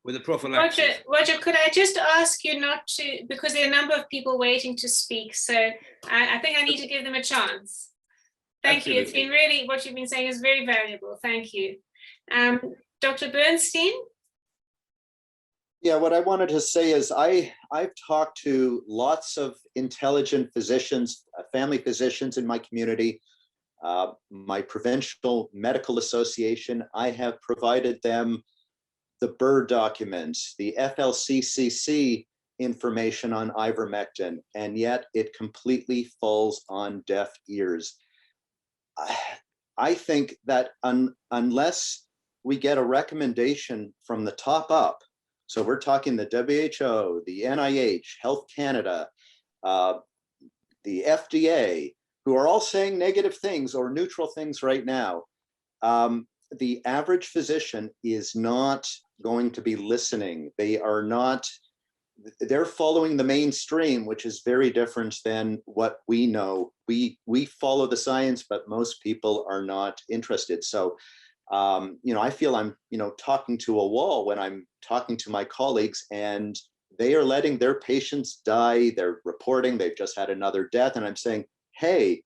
with a prophylaxis. Roger, could I just ask you not to, because there are a number of people waiting to speak, so I think I need to give them a chance. Thank you. It's been really, what you've been saying is very valuable. Thank you. Dr. Bernstein? Yeah, what I wanted to say is I've talked to lots of intelligent physicians, family physicians in my community, my provincial medical association. I have provided them the BIR documents, the FLCCC information on ivermectin, and yet it completely falls on deaf ears. I think that unless we get a recommendation from the top up, so we're talking the WHO, the NIH, Health Canada, the FDA, who are all saying negative things or neutral things right now, the average physician is not going to be listening. They are not, they're following the mainstream, which is very different than what we know. We follow the science, but most people are not interested. So, I feel I'm, talking to a wall when I'm talking to my colleagues, and they are letting their patients die. They're reporting they've just had another death. And I'm saying, hey,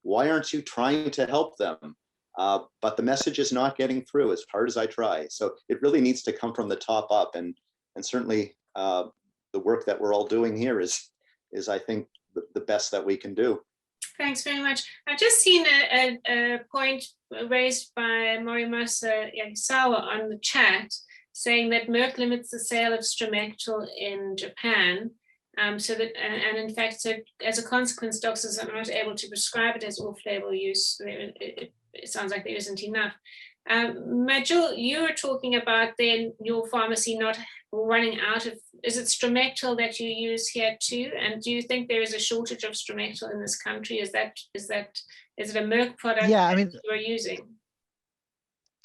why aren't you trying to help them? But the message is not getting through as hard as I try. So it really needs to come from the top up. And certainly the work that we're all doing here is I think, the best that we can do. Thanks very much. I've just seen a point raised by Morimasa Yagisawa on the chat, saying that Merck limits the sale of Stromectol in Japan. So that, and in fact, so as a consequence, doctors are not able to prescribe it as off-label use. It sounds like there isn't enough. Majul, you were talking about then your pharmacy not running out of, is it Stromectol that you use here too? And do you think there is a shortage of Stromectol in this country? Is it a Merck product that you are using?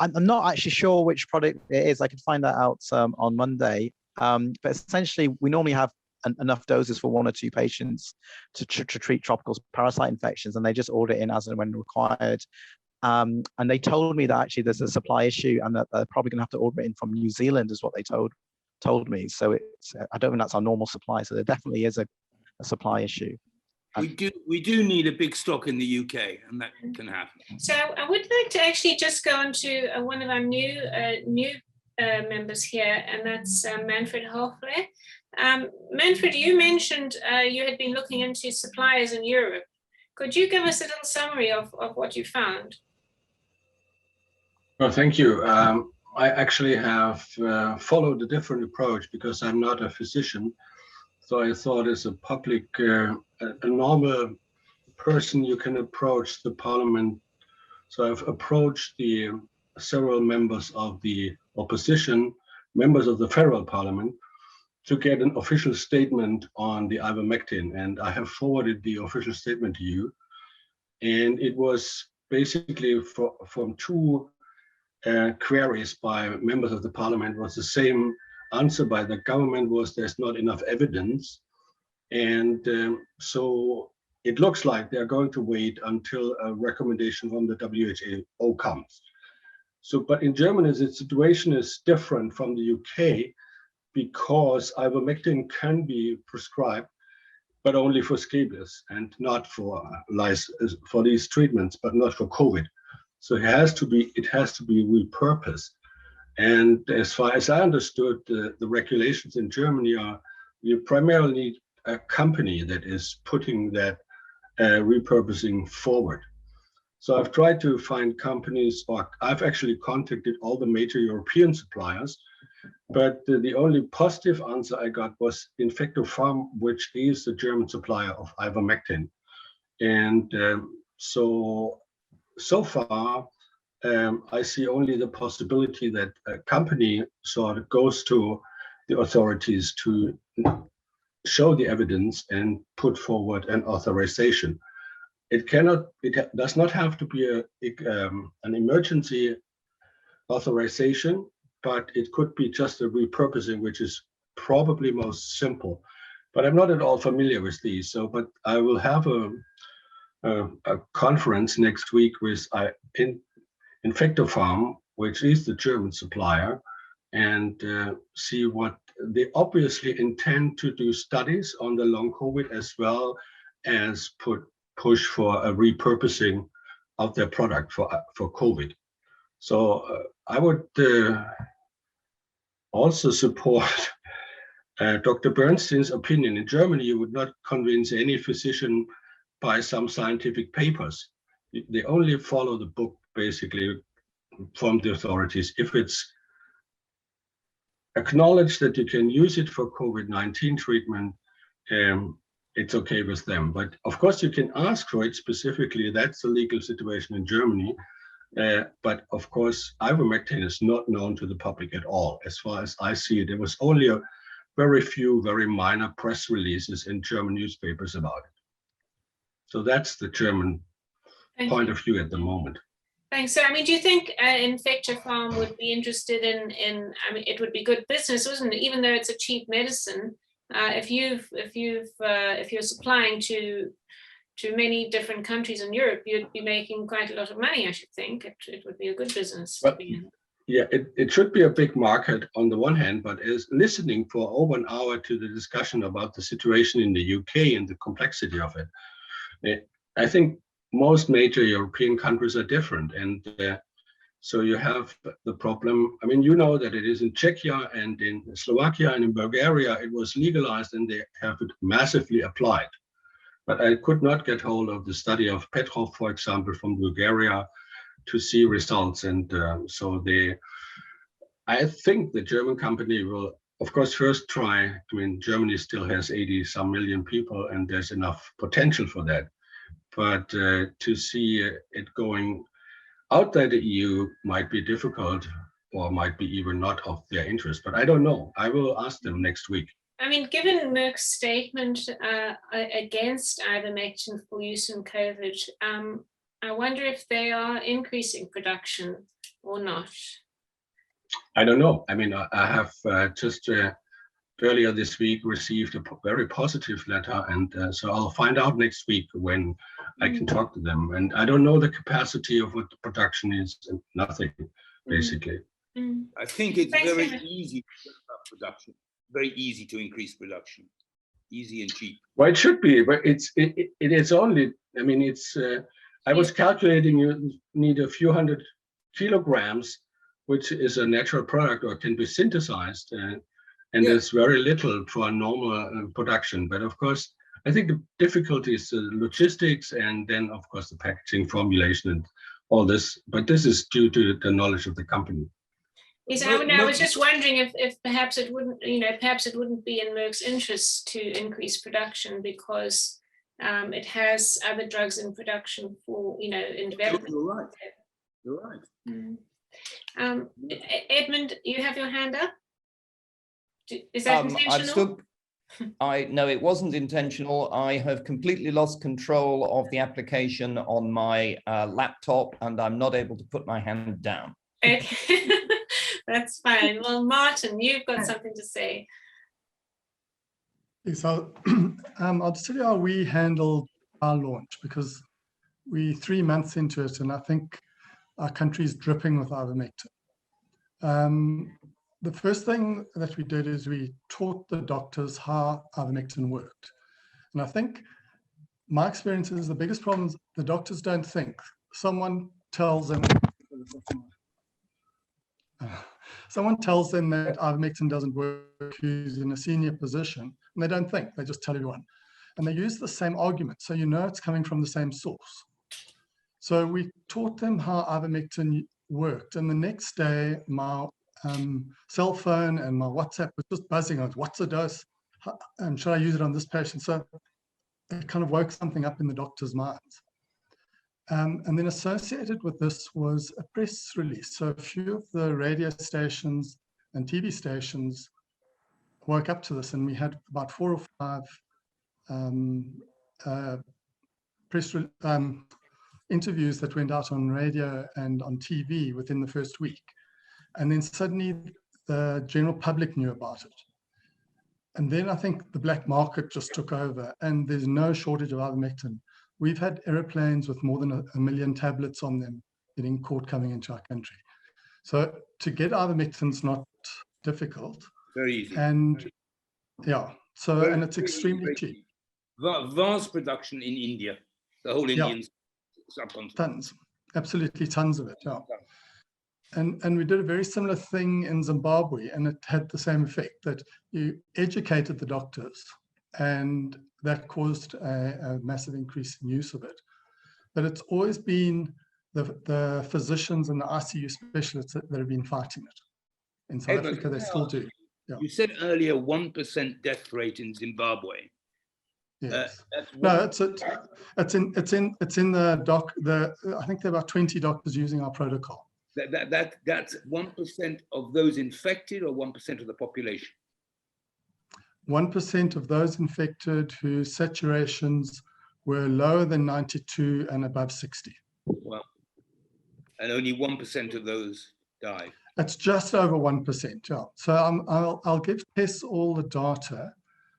I'm not actually sure which product it is. I can find that out on Monday. But essentially, we normally have enough doses for 1 or 2 patients to treat tropical parasite infections, and they just order in as and when required. And they told me that actually there's a supply issue, and that they're probably going to have to order it in from New Zealand, is what they told me. So I don't think that's our normal supply. So there definitely is a supply issue. We do need a big stock in the UK, and that can happen. So I would like to actually just go on to one of our new members here, and that's Manfred Hoffler. Manfred, you mentioned you had been looking into suppliers in Europe. Could you give us a little summary of what you found? Well, thank you. I actually have followed a different approach because I'm not a physician. So I thought as a public, a normal person, you can approach the parliament. So I've approached the several members of the opposition, members of the federal parliament, to get an official statement on the ivermectin. And I have forwarded the official statement to you. And it was basically from 2 queries by members of the parliament. Was the same answer by the government, was there's not enough evidence. And so it looks like they're going to wait until a recommendation from the WHO comes. So, but in Germany, the situation is different from the UK, because ivermectin can be prescribed, but only for scabies and not for these treatments, but not for COVID. So it has to be repurposed. And as far as I understood, the regulations in Germany are, you primarily need a company that is putting that repurposing forward. So I've tried to find companies, or I've actually contacted all the major European suppliers, but the only positive answer I got was Infectopharm, which is the German supplier of ivermectin. And so far, I see only the possibility that a company sort of goes to the authorities to show the evidence and put forward an authorization. It does not have to be an emergency authorization, but it could be just a repurposing, which is probably most simple. But I'm not at all familiar with these. So, but I will have a conference next week with Infectopharm, which is the German supplier, and see what they obviously intend to do studies on the long COVID, as well as push for a repurposing of their product for COVID. So I would also support Dr. Bernstein's opinion. In Germany, you would not convince any physician by some scientific papers. They only follow the book, basically, from the authorities. If it's acknowledged that you can use it for COVID-19 treatment, it's okay with them. But of course, you can ask for it specifically. That's the legal situation in Germany. But of course, ivermectin is not known to the public at all. As far as I see it, there was only a very few, very minor press releases in German newspapers about it. So that's the German point of view at the moment. Thanks. So, I mean, do you think Infectia Farm would be interested in? I mean, it would be good business, wouldn't it? Even though it's a cheap medicine, if you're supplying to many different countries in Europe, you'd be making quite a lot of money. I should think it would be a good business to be in. Yeah, it should be a big market on the one hand, but as listening for over an hour to the discussion about the situation in the UK and the complexity of it, I think most major European countries are different. And so you have the problem. I mean, you know that it is in Czechia and in Slovakia and in Bulgaria, it was legalized and they have it massively applied. But I could not get hold of the study of Petrov, for example, from Bulgaria to see results. And I think the German company will, of course, first try. I mean, Germany still has 80 some million people and there's enough potential for that. But to see it going outside the EU might be difficult or might be even not of their interest. But I don't know. I will ask them next week. I mean, given Merck's statement against ivermectin for use in COVID, I wonder if they are increasing production or not. I don't know. I mean, I have just earlier this week received a very positive letter, and so I'll find out next week when I can talk to them. And I don't know the capacity of what the production is, and nothing, basically. I think it's very easy to start production. Very easy to increase production, easy and cheap. Well, it should be, but it is only. I mean, it's. I was calculating you need a few hundred kilograms, which is a natural product or can be synthesized, and there's very little for a normal production. But of course, I think the difficulty is the logistics, and then of course the packaging, formulation, and all this. But this is due to the knowledge of the company. Yes, I was just wondering if perhaps it wouldn't, perhaps it wouldn't be in Merck's interest to increase production because it has other drugs in production for, in development. You're right. You're right. Edmund, you have your hand up? Is that intentional? No, it wasn't intentional. I have completely lost control of the application on my laptop and I'm not able to put my hand down. Okay. That's fine. Well, Martin, you've got something to say. So I'll just tell you how we handled our launch because we're 3 months into it and I think our country is dripping with ivermectin. The first thing that we did is we taught the doctors how ivermectin worked. And I think my experience is the biggest problem is the doctors don't think. Someone tells them that ivermectin doesn't work, who's in a senior position, and they don't think, they just tell everyone. And they use the same argument, so it's coming from the same source. So we taught them how ivermectin worked, and the next day, my cell phone and my WhatsApp was just buzzing on, what's the dose? Should I use it on this patient? So it kind of woke something up in the doctor's minds. And then associated with this was a press release. So a few of the radio stations and TV stations woke up to this, and we had about 4 or 5 interviews that went out on radio and on TV within the first week. And then suddenly the general public knew about it. And then I think the black market just took over, and there's no shortage of ivermectin. We've had airplanes with more than 1 million tablets on them getting caught coming into our country. So to get ivermectin's not difficult. Very easy. And and it's extremely cheap. Vast production in India, the whole Indian subcontinent. Tons, absolutely tons of it. Yeah. And we did a very similar thing in Zimbabwe, and it had the same effect, that you educated the doctors and that caused a massive increase in use of it. But it's always been the physicians and the ICU specialists that have been fighting it. In South Africa, they still do. Yeah. You said earlier 1% death rate in Zimbabwe. Yes. No, it's in the I think there are about 20 doctors using our protocol. That's 1% of those infected or 1% of the population? 1% of those infected whose saturations were lower than 92 and above 60. Wow. And only 1% of those died. It's just over 1%. Yeah. So I'll give Tess all the data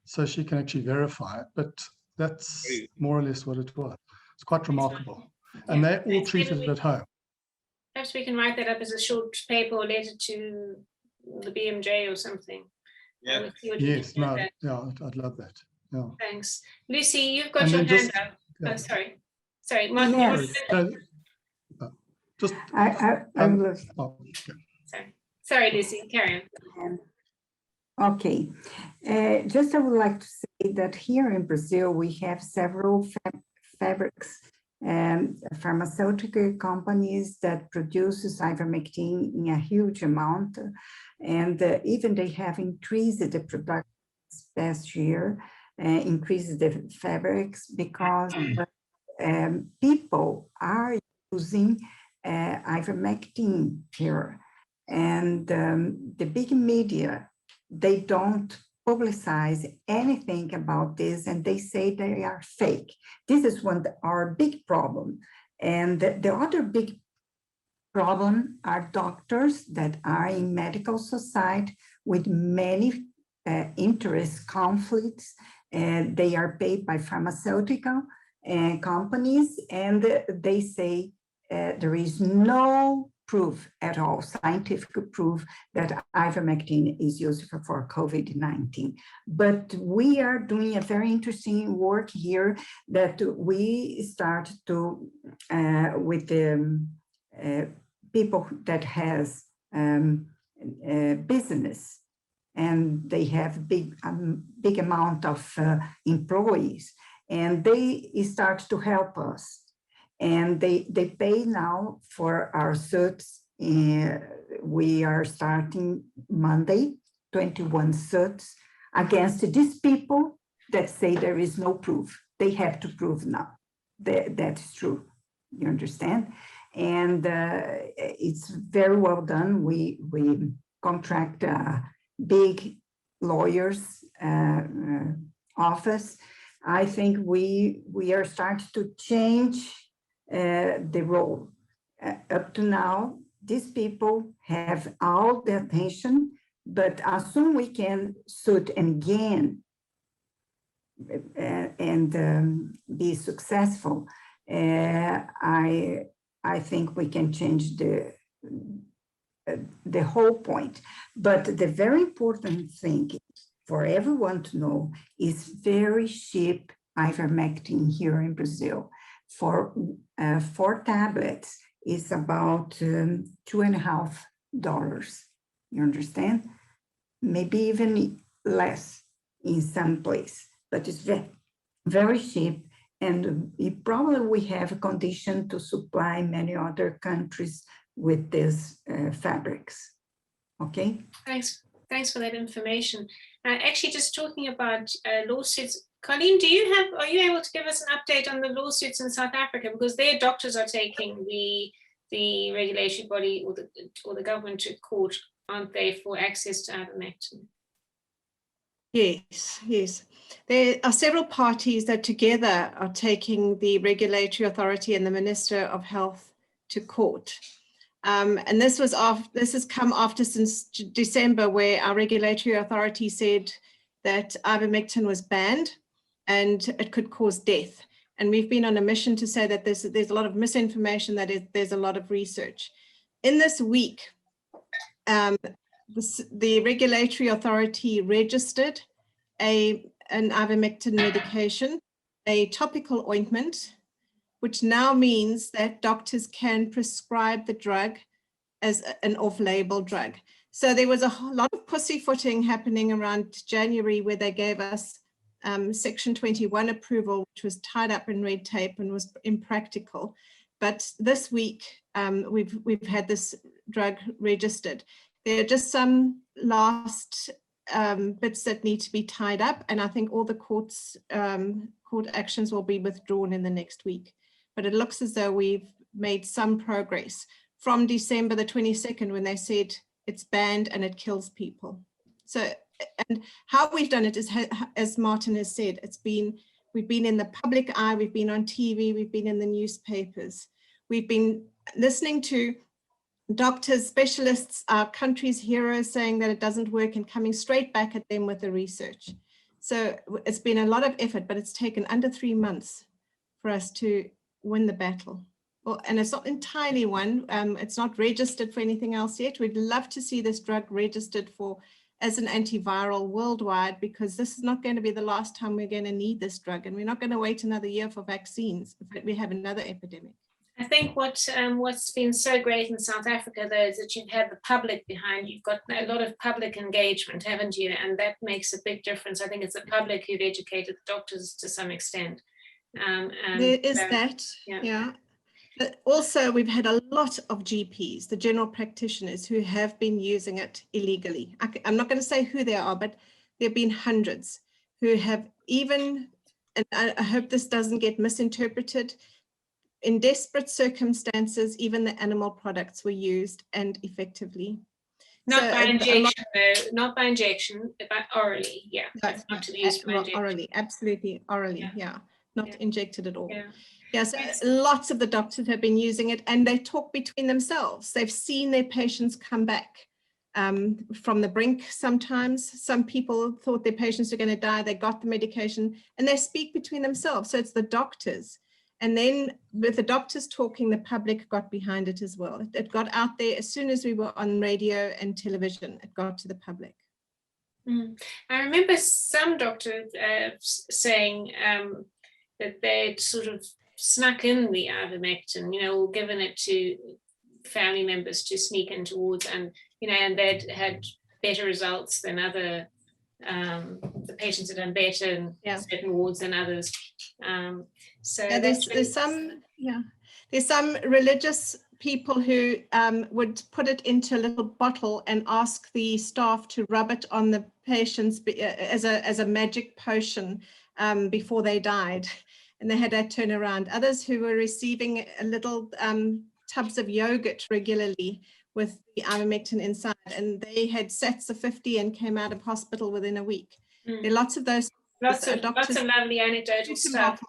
so she can actually verify it, but that's more or less what it was. It's quite remarkable. And they're all treated at home. Perhaps we can write that up as a short paper or letter to the BMJ or something. Yeah. Yes, no, yeah, I'd love that. Yeah. Thanks. Lucy, you've got And your then hand just- up. yeah. Oh, sorry. Sorry, Martin. Yes. Just, I will. oh, okay. Sorry, Lucy, carry on. Okay, just I would like to say that here in Brazil, we have several fabrics and pharmaceutical companies that produces ivermectin in a huge amount. And even they have increased the production this past year, increased the fabrics because people are using ivermectin here. And the big media, they don't publicize anything about this, and they say they are fake. This is our big problem. And the other big problem are doctors that are in medical society with many interest conflicts, and they are paid by pharmaceutical companies, and they say there is no proof at all, scientific proof that ivermectin is used for COVID-19. But we are doing a very interesting work here that we start to, with the people that has business, and they have big amount of employees, and they start to help us. And they pay now for our suits. We are starting Monday, 21 suits against these people that say there is no proof. They have to prove now that that's true. You understand? And it's very well done. We contract a big lawyers office. I think we are starting to change the role. Up to now, these people have all the attention, but as soon we can suit and gain and be successful, I think we can change the whole point. But the very important thing for everyone to know is very cheap ivermectin here in Brazil. For 4 tablets is about $2.50. You understand? Maybe even less in some place, but it's very, very cheap. And probably we have a condition to supply many other countries with these fabrics. Okay. Thanks for that information. Actually, just talking about lawsuits, Colleen, are you able to give us an update on the lawsuits in South Africa? Because their doctors are taking the regulatory body or the government to court, aren't they, for access to ivermectin? Yes. There are several parties that together are taking the regulatory authority and the Minister of Health to court. And this has come after since December, where our regulatory authority said that ivermectin was banned and it could cause death. And we've been on a mission to say that there's a lot of misinformation, there's a lot of research. In this week, the regulatory authority registered an ivermectin medication, a topical ointment, which now means that doctors can prescribe the drug as an off-label drug. So there was a lot of pussyfooting happening around January, where they gave us Section 21 approval, which was tied up in red tape and was impractical. But this week, we've had this drug registered. There are just some last bits that need to be tied up, and I think all the court actions will be withdrawn in the next week. But it looks as though we've made some progress from December the 22nd, when they said it's banned and it kills people. So, and how we've done it is, as Martin has said, we've been in the public eye, we've been on TV, we've been in the newspapers, we've been listening to doctors, specialists, our country's heroes saying that it doesn't work and coming straight back at them with the research. So it's been a lot of effort, but it's taken under 3 months for us to win the battle. Well, and it's not entirely won. It's not registered for anything else yet. We'd love to see this drug registered for as an antiviral worldwide, because this is not going to be the last time we're going to need this drug, and we're not going to wait another year for vaccines if we have another epidemic. I think what's been so great in South Africa, though, is that you've had the public behind. You've got a lot of public engagement, haven't you? And that makes a big difference. I think it's the public who've educated the doctors to some extent. And, there is that, yeah. But also, we've had a lot of GPs, the general practitioners, who have been using it illegally. I'm not going to say who they are, but there have been hundreds who have even, and I hope this doesn't get misinterpreted, in desperate circumstances, even the animal products were used, and effectively. Not by injection, though. Not by injection, but orally. Yeah, that's not to be used by injection. Orally, absolutely orally. Yeah, not injected at all. Yeah. Yeah, so lots of the doctors have been using it, and they talk between themselves. They've seen their patients come back from the brink sometimes. Some people thought their patients were going to die. They got the medication, and they speak between themselves. So it's the doctors. And then with the doctors talking, the public got behind it as well. It got out there as soon as we were on radio and television. It got to the public. I remember some doctors saying that they'd sort of snuck in the ivermectin, or given it to family members to sneak in towards, and and they'd had better results than other. The patients had done better in certain wards than others. So yeah, there's some religious people who would put it into a little bottle and ask the staff to rub it on the patients as a magic potion before they died, and they had that turn around. Others who were receiving a little tubs of yogurt regularly with the ivermectin inside, and they had SATs of 50 and came out of hospital within a week. There are lots of those. Lots of lovely anecdotal stuff.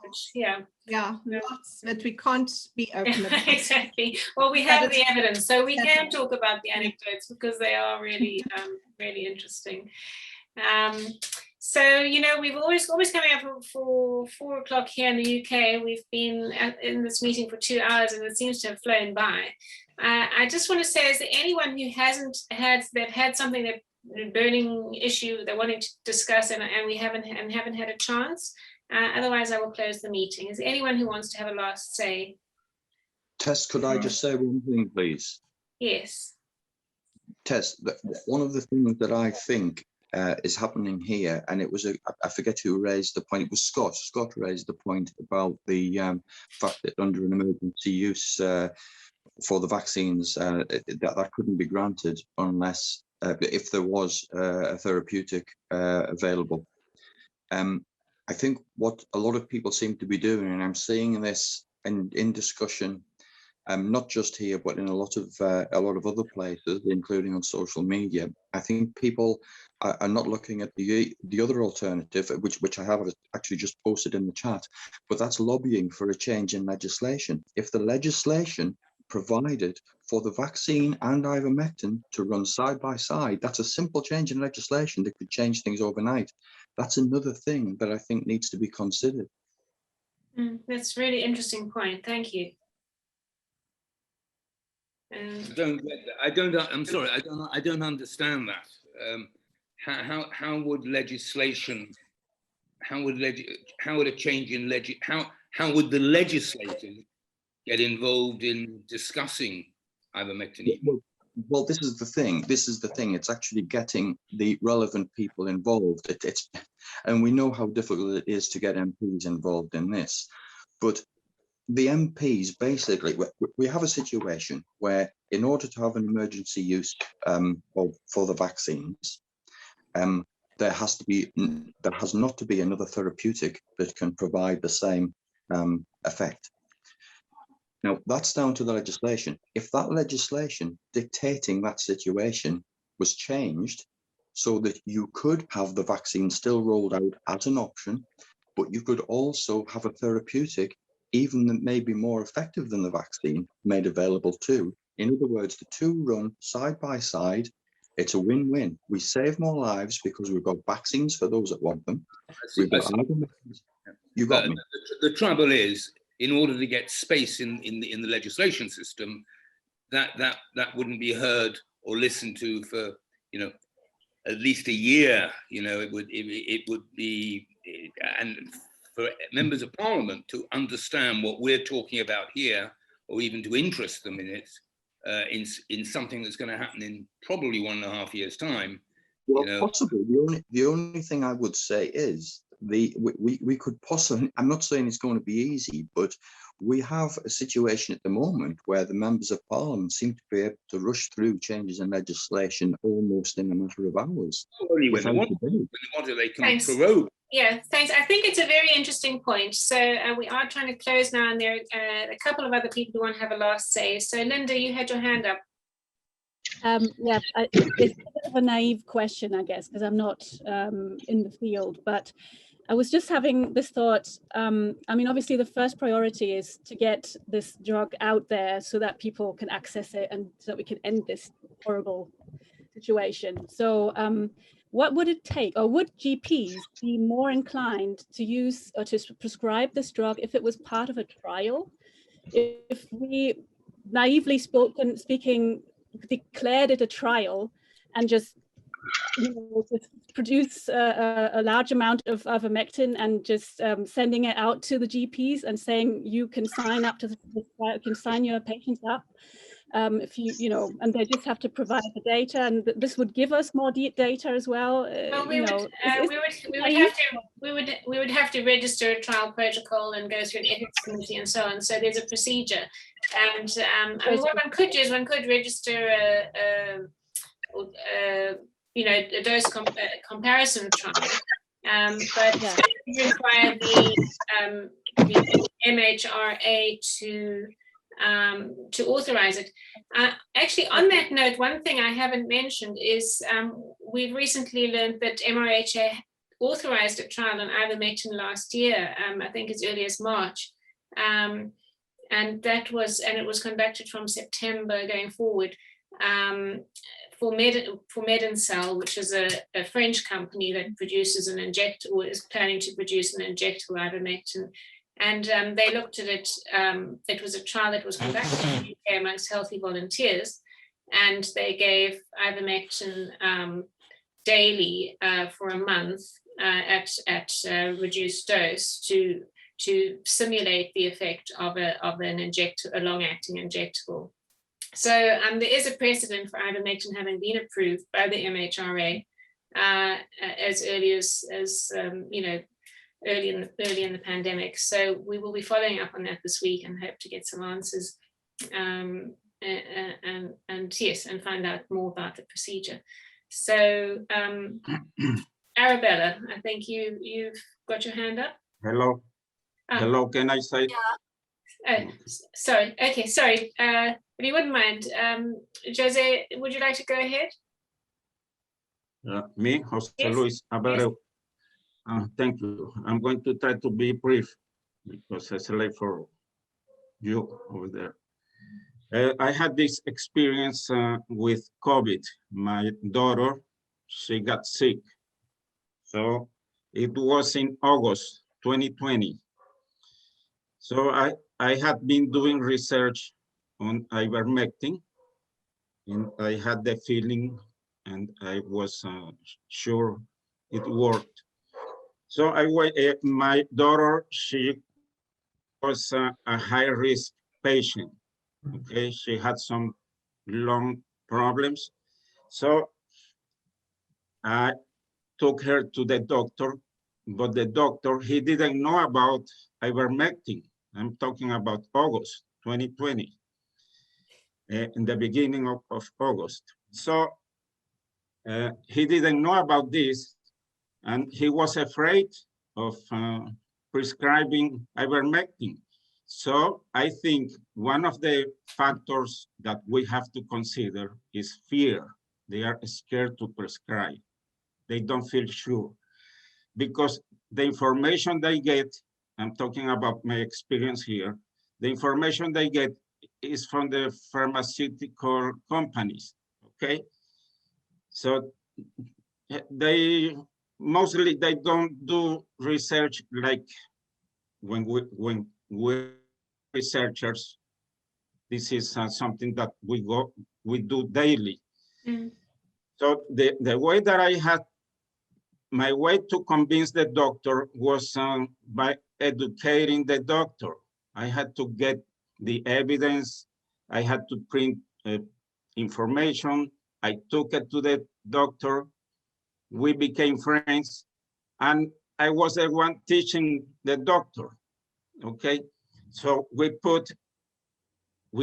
Lots, but we can't be open about. Exactly. Well, we have the evidence, so we can talk about the anecdotes because they are really, really interesting. So, we've always coming up for 4 o'clock here in the UK. We've been in this meeting for 2 hours, and it seems to have flown by. I just want to say, is there anyone who they've had something that burning issue they're wanting to discuss and we haven't had a chance? Otherwise, I will close the meeting. Is there anyone who wants to have a last say? Tess, could I just say one thing, please? Yes. Tess, one of the things that I think is happening here, and it was I forget who raised the point. It was Scott. Scott raised the point about the fact that under an emergency use for the vaccines, that couldn't be granted unless if there was a therapeutic available. I think what a lot of people seem to be doing, and I'm seeing this in discussion, not just here, but in a lot of other places, including on social media. I think people are not looking at the other alternative, which I have actually just posted in the chat, but that's lobbying for a change in legislation. If the legislation provided for the vaccine and ivermectin to run side by side, that's a simple change in legislation that could change things overnight. That's another thing that I think needs to be considered. That's a really interesting point. Thank you. I'm sorry. I don't understand that. How would legislation? How would a change in how would the legislature get involved in discussing ivermectin? Well, this is the thing. It's actually getting the relevant people involved. And we know how difficult it is to get MPs involved in this. But the MPs, basically, we have a situation where in order to have an emergency use for the vaccines, there has not to be another therapeutic that can provide the same effect. Now, that's down to the legislation. If that legislation dictating that situation was changed so that you could have the vaccine still rolled out as an option, but you could also have a therapeutic even that may be more effective than the vaccine, made available too. In other words, the two run side by side. It's a win-win. We save more lives because we've got vaccines for those that want them. We've got you got me. The trouble is, in order to get space in the legislation system, that wouldn't be heard or listened to for, you know, at least a year. You know, it would be, and for members of parliament to understand what we're talking about here, or even to interest them in it, in something that's going to happen in probably 1.5 years' time. Well, you know. possibly. The only thing I would say is we could possibly, I'm not saying it's going to be easy, but we have a situation at the moment where the members of parliament seem to be able to rush through changes in legislation almost in a matter of hours. Only when they want to, they can prorogue. Yeah, thanks. I think it's a very interesting point. So we are trying to close now, and there are a couple of other people who want to have a last say. So Linda, you had your hand up. Yeah, it's a bit of a naive question, I guess, because I'm not in the field, but I was just having this thought. I mean, obviously the first priority is to get this drug out there so that people can access it and so that we can end this horrible situation. So what would it take, or would GPs be more inclined to use or to prescribe this drug if it was part of a trial? If we naively speaking, declared it a trial and just, you know, just produce a large amount of ivermectin and just sending it out to the GPs and saying you can sign up to the trial, you can sign your patients up if you know, and they just have to provide the data, and this would give us more data as well. Well, we would have to register a trial protocol and go through an ethics committee and so on. So there's a procedure, and I mean, what one could do is one could register you know, a dose comparison trial, but it would require the MHRA to authorize it. Actually, on that note, one thing I haven't mentioned is we've recently learned that MRHA authorized a trial on ivermectin last year, I think as early as March, and it was conducted from September going forward. For Medincell, which is a French company that produces an injectable, or is planning to produce an injectable ivermectin. And they looked at it, it was a trial that was conducted in the UK amongst healthy volunteers, and they gave ivermectin daily for a month at reduced dose to simulate the effect of a long-acting injectable. So there is a precedent for ivermectin having been approved by the MHRA as early as you know, early in the pandemic. So we will be following up on that this week and hope to get some answers and yes, and find out more about the procedure. So Arabella, I think you've got your hand up. Hello. Hello, can I say? Sorry. Okay, sorry. If you wouldn't mind, Jose, would you like to go ahead? Me, Jose Luis Abreu. Thank you. I'm going to try to be brief because it's late for you over there. I had this experience with COVID. My daughter, she got sick. So it was in August 2020. So I had been doing research on ivermectin, and I had the feeling, and I was sure it worked. So my daughter, she was a high-risk patient. Okay, she had some lung problems. So I took her to the doctor, but the doctor, he didn't know about ivermectin. I'm talking about August 2020, in the beginning of August. So he didn't know about this, and he was afraid of prescribing ivermectin. So I think one of the factors that we have to consider is fear. They are scared to prescribe. They don't feel sure, because the information they get I'm talking about my experience here. The information they get is from the pharmaceutical companies, okay? So they mostly they don't do research like when we researchers. This is something that we do daily. Mm. So the way that I had, my way to convince the doctor was by educating the doctor. I had to get the evidence. I had to print information. I took it to the doctor. We became friends, and I was the one teaching the doctor. Okay, so we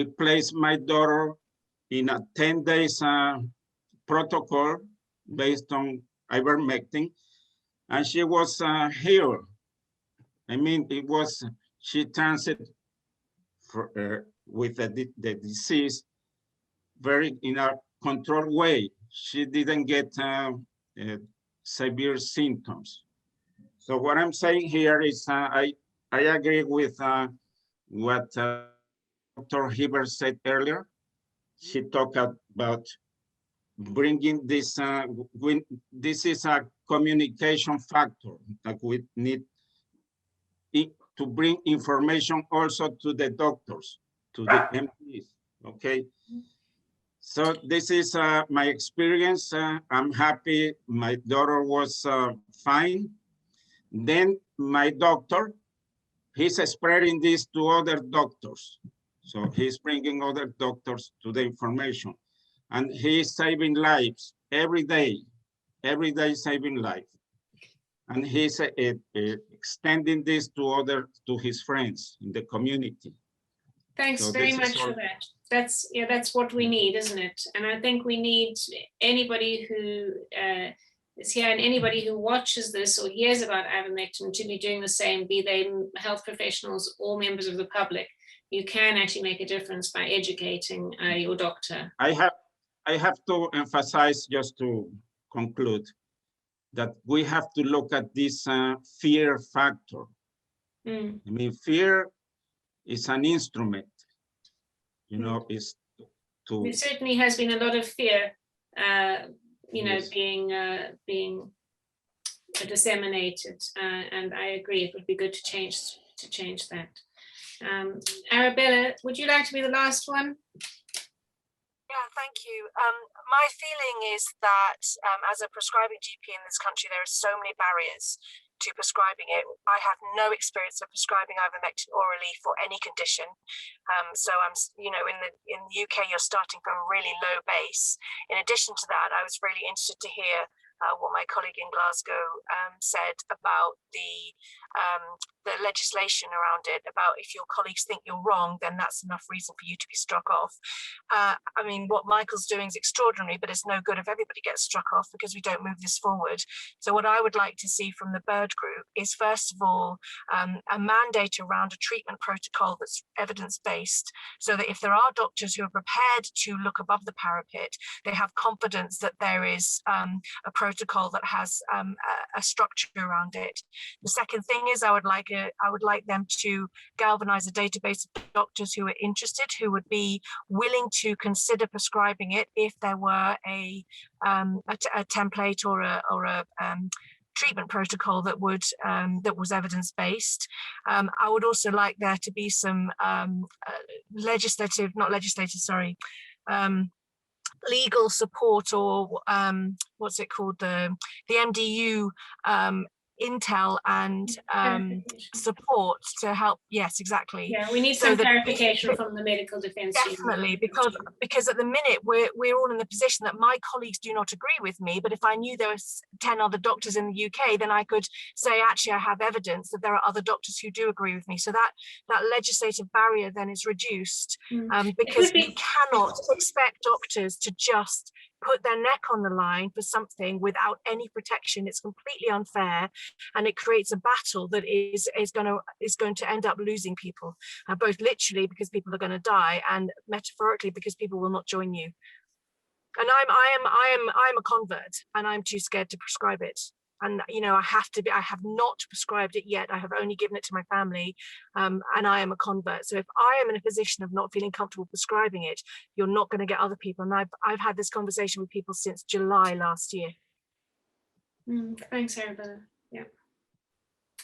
placed my daughter in a 10 days protocol based on ivermectin, and she was healed. I mean, she transited with the disease very in a controlled way. She didn't get severe symptoms. So what I'm saying here is I agree with what Dr. Hibbert said earlier. She talked about bringing this, this is a communication factor that we need to bring information also to the doctors, to the MPs, okay? So this is my experience. I'm happy my daughter was fine. Then my doctor, he's spreading this to other doctors. So he's bringing other doctors to the information. And he's saving lives every day saving lives. And he's extending this to his friends in the community. Thanks So very this is much all. for that. That's what we need, isn't it? And I think we need anybody who is here and anybody who watches this or hears about ivermectin to be doing the same, be they health professionals or members of the public. You can actually make a difference by educating your doctor. I have to emphasize, just to conclude, that we have to look at this fear factor. Mm. I mean, fear is an instrument, you know, is to. There certainly has been a lot of fear, you know, Yes. being disseminated, and I agree. It would be good to change that. Arabella, would you like to be the last one? Yeah, thank you. My feeling is that as a prescribing GP in this country, there are so many barriers to prescribing it. I have no experience of prescribing ivermectin orally for any condition. So I'm, you know, in the UK, you're starting from a really low base. In addition to that, I was really interested to hear what my colleague in Glasgow said about the legislation around it, about if your colleagues think you're wrong, then that's enough reason for you to be struck off. I mean, what Michael's doing is extraordinary, but it's no good if everybody gets struck off because we don't move this forward. So what I would like to see from the Bird Group is, first of all, a mandate around a treatment protocol that's evidence-based, so that if there are doctors who are prepared to look above the parapet, they have confidence that there is a protocol that has a structure around it. The second thing is I would like them to galvanize a database of doctors who are interested, who would be willing to consider prescribing it if there were a template or a treatment protocol that would that was evidence-based. I would also like there to be some legal support, or what's it called, the MDU intel and support to help. Yes, exactly. Yeah, we need some clarification from the medical defense. Definitely, because at the minute we're all in the position that my colleagues do not agree with me, but if I knew there was 10 other doctors in the UK, then I could say, actually, I have evidence that there are other doctors who do agree with me. So that legislative barrier then is reduced, because we cannot expect doctors to just put their neck on the line for something without any protection. It's completely unfair, and it creates a battle that is going to end up losing people, both literally because people are going to die, and metaphorically because people will not join you. And I'm a convert, and I'm too scared to prescribe it. and I have not prescribed it yet. I have only given it to my family, and I am a convert. So if I am in a position of not feeling comfortable prescribing it, you're not going to get other people. And I've had this conversation with people since July last year. Thanks, Arabella.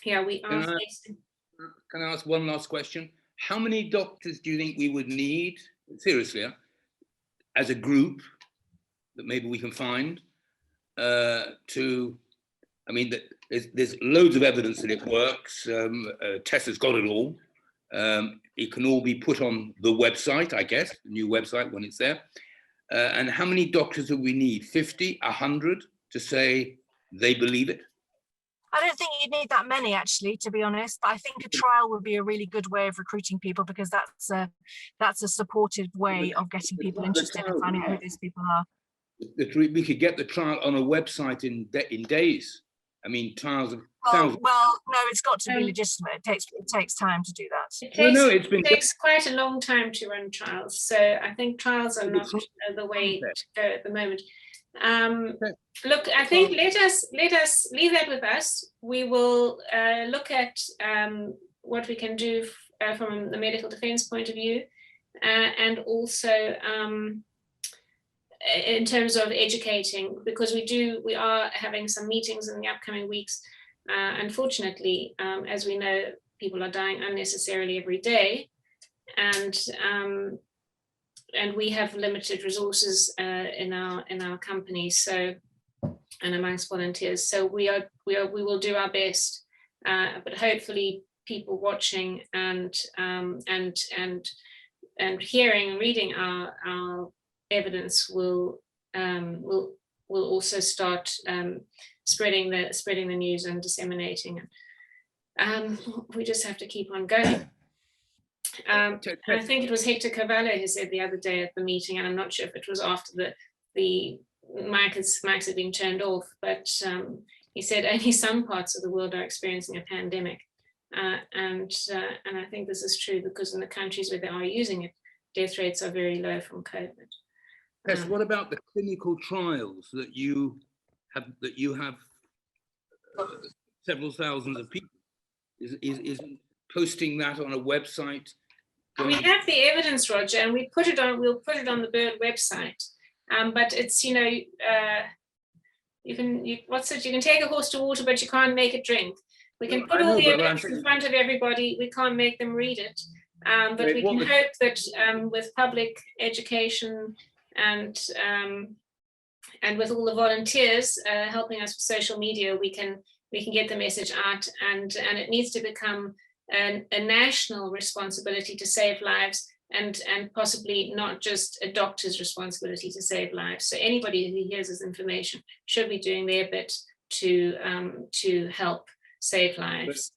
Yeah, we are facing. Can I ask one last question? How many doctors do you think we would need, seriously, as a group that maybe we can find there's loads of evidence that it works. Tess has got it all. It can all be put on the website, I guess, the new website when it's there. And how many doctors do we need? 50, 100 to say they believe it? I don't think you'd need that many, actually, to be honest. I think a trial would be a really good way of recruiting people, because that's a supportive way of getting people interested and finding out who these people are. We could get the trial on a website in days. I mean, trials of thousands. Well, no, it's got to be legitimate. It takes time to do that. It takes quite a long time to run trials. So I think trials are not the way to go at the moment. Look, I think let us leave that with us. We will look at what we can do from the medical defense point of view, and also in terms of educating, because we are having some meetings in the upcoming weeks. Unfortunately, as we know, people are dying unnecessarily every day, and we have limited resources in our company, so, and amongst volunteers. So we will do our best, but hopefully people watching and hearing and reading our evidence will also start spreading the news and disseminating. We just have to keep on going. I think it was Hector Cavallo who said the other day at the meeting, and I'm not sure if it was after the mics had been turned off, but he said only some parts of the world are experiencing a pandemic, and I think this is true, because in the countries where they are using it, death rates are very low from COVID. Yes. What about the clinical trials that you have several thousands of people? Is posting that on a website? We have the evidence, Roger, and we'll put it on the Bird website. But it's, you can take a horse to water, but you can't make it drink. We can put all the evidence in front of everybody. We can't make them read it. But we can hope that with public education and with all the volunteers helping us with social media, we can get the message out, and it needs to become a national responsibility to save lives, and possibly not just a doctor's responsibility to save lives. So anybody who hears this information should be doing their bit to help save lives.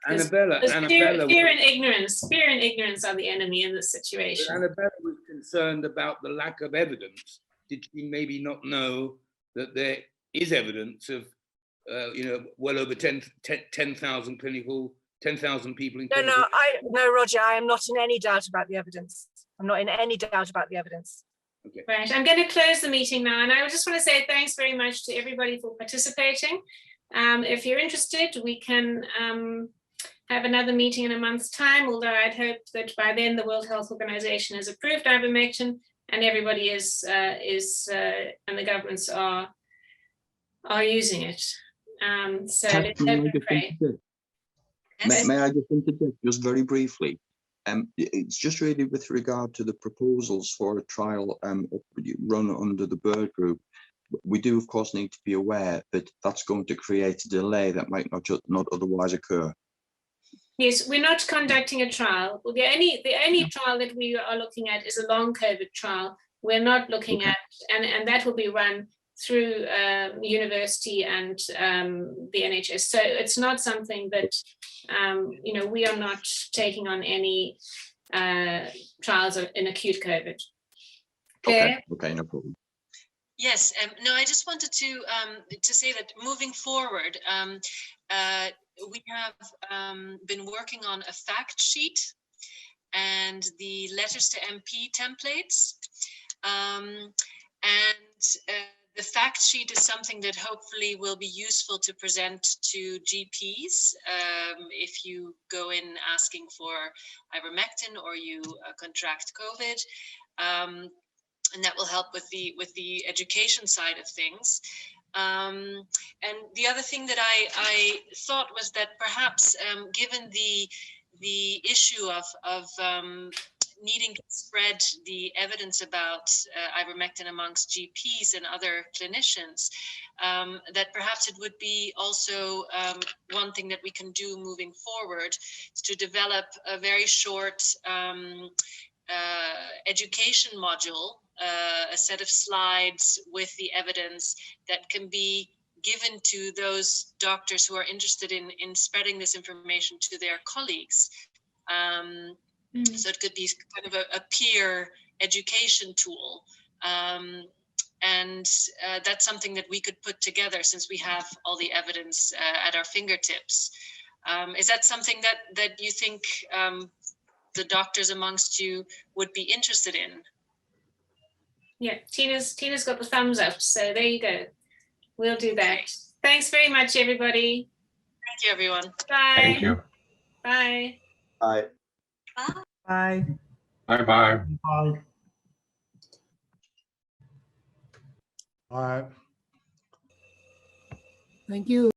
Annabella, fear and ignorance are the enemy in this situation. Annabella was concerned about the lack of evidence. Did she maybe not know that there is evidence of, well over 10,000 people in clinical? No, Roger, I am not in any doubt about the evidence. I'm not in any doubt about the evidence. Okay. Right, I'm going to close the meeting now, and I just want to say thanks very much to everybody for participating. If you're interested, we can have another meeting in a month's time, although I'd hope that by then the World Health Organization has approved ivermectin, and everybody and the governments are using it. So let's hope and pray. May I just interject just very briefly? It's just really with regard to the proposals for a trial run under the Bird Group. We do, of course, need to be aware that that's going to create a delay that might not otherwise occur. Yes, we're not conducting a trial. Well, the only trial that we are looking at is a long COVID trial. We're not looking at, and that will be run through university and the NHS. So it's not something that, we are not taking on any trials in acute COVID. Okay, no problem. Yes, no, I just wanted to say that moving forward, we have been working on a fact sheet and the letters to MP templates, and The fact sheet is something that hopefully will be useful to present to GPs if you go in asking for ivermectin or you contract COVID. And that will help with the education side of things. And the other thing that I thought was that perhaps given the issue of needing to spread the evidence about ivermectin amongst GPs and other clinicians, that perhaps it would be also one thing that we can do moving forward is to develop a very short education module, a set of slides with the evidence that can be given to those doctors who are interested in spreading this information to their colleagues. So it could be kind of a peer education tool. And that's something that we could put together since we have all the evidence at our fingertips. Is that something that you think the doctors amongst you would be interested in? Yeah, Tina's got the thumbs up, so there you go. We'll do that. Thanks very much, everybody. Thank you, everyone. Bye. Thank you. Bye. Bye. Bye. Bye-bye. Bye. Bye. Thank you.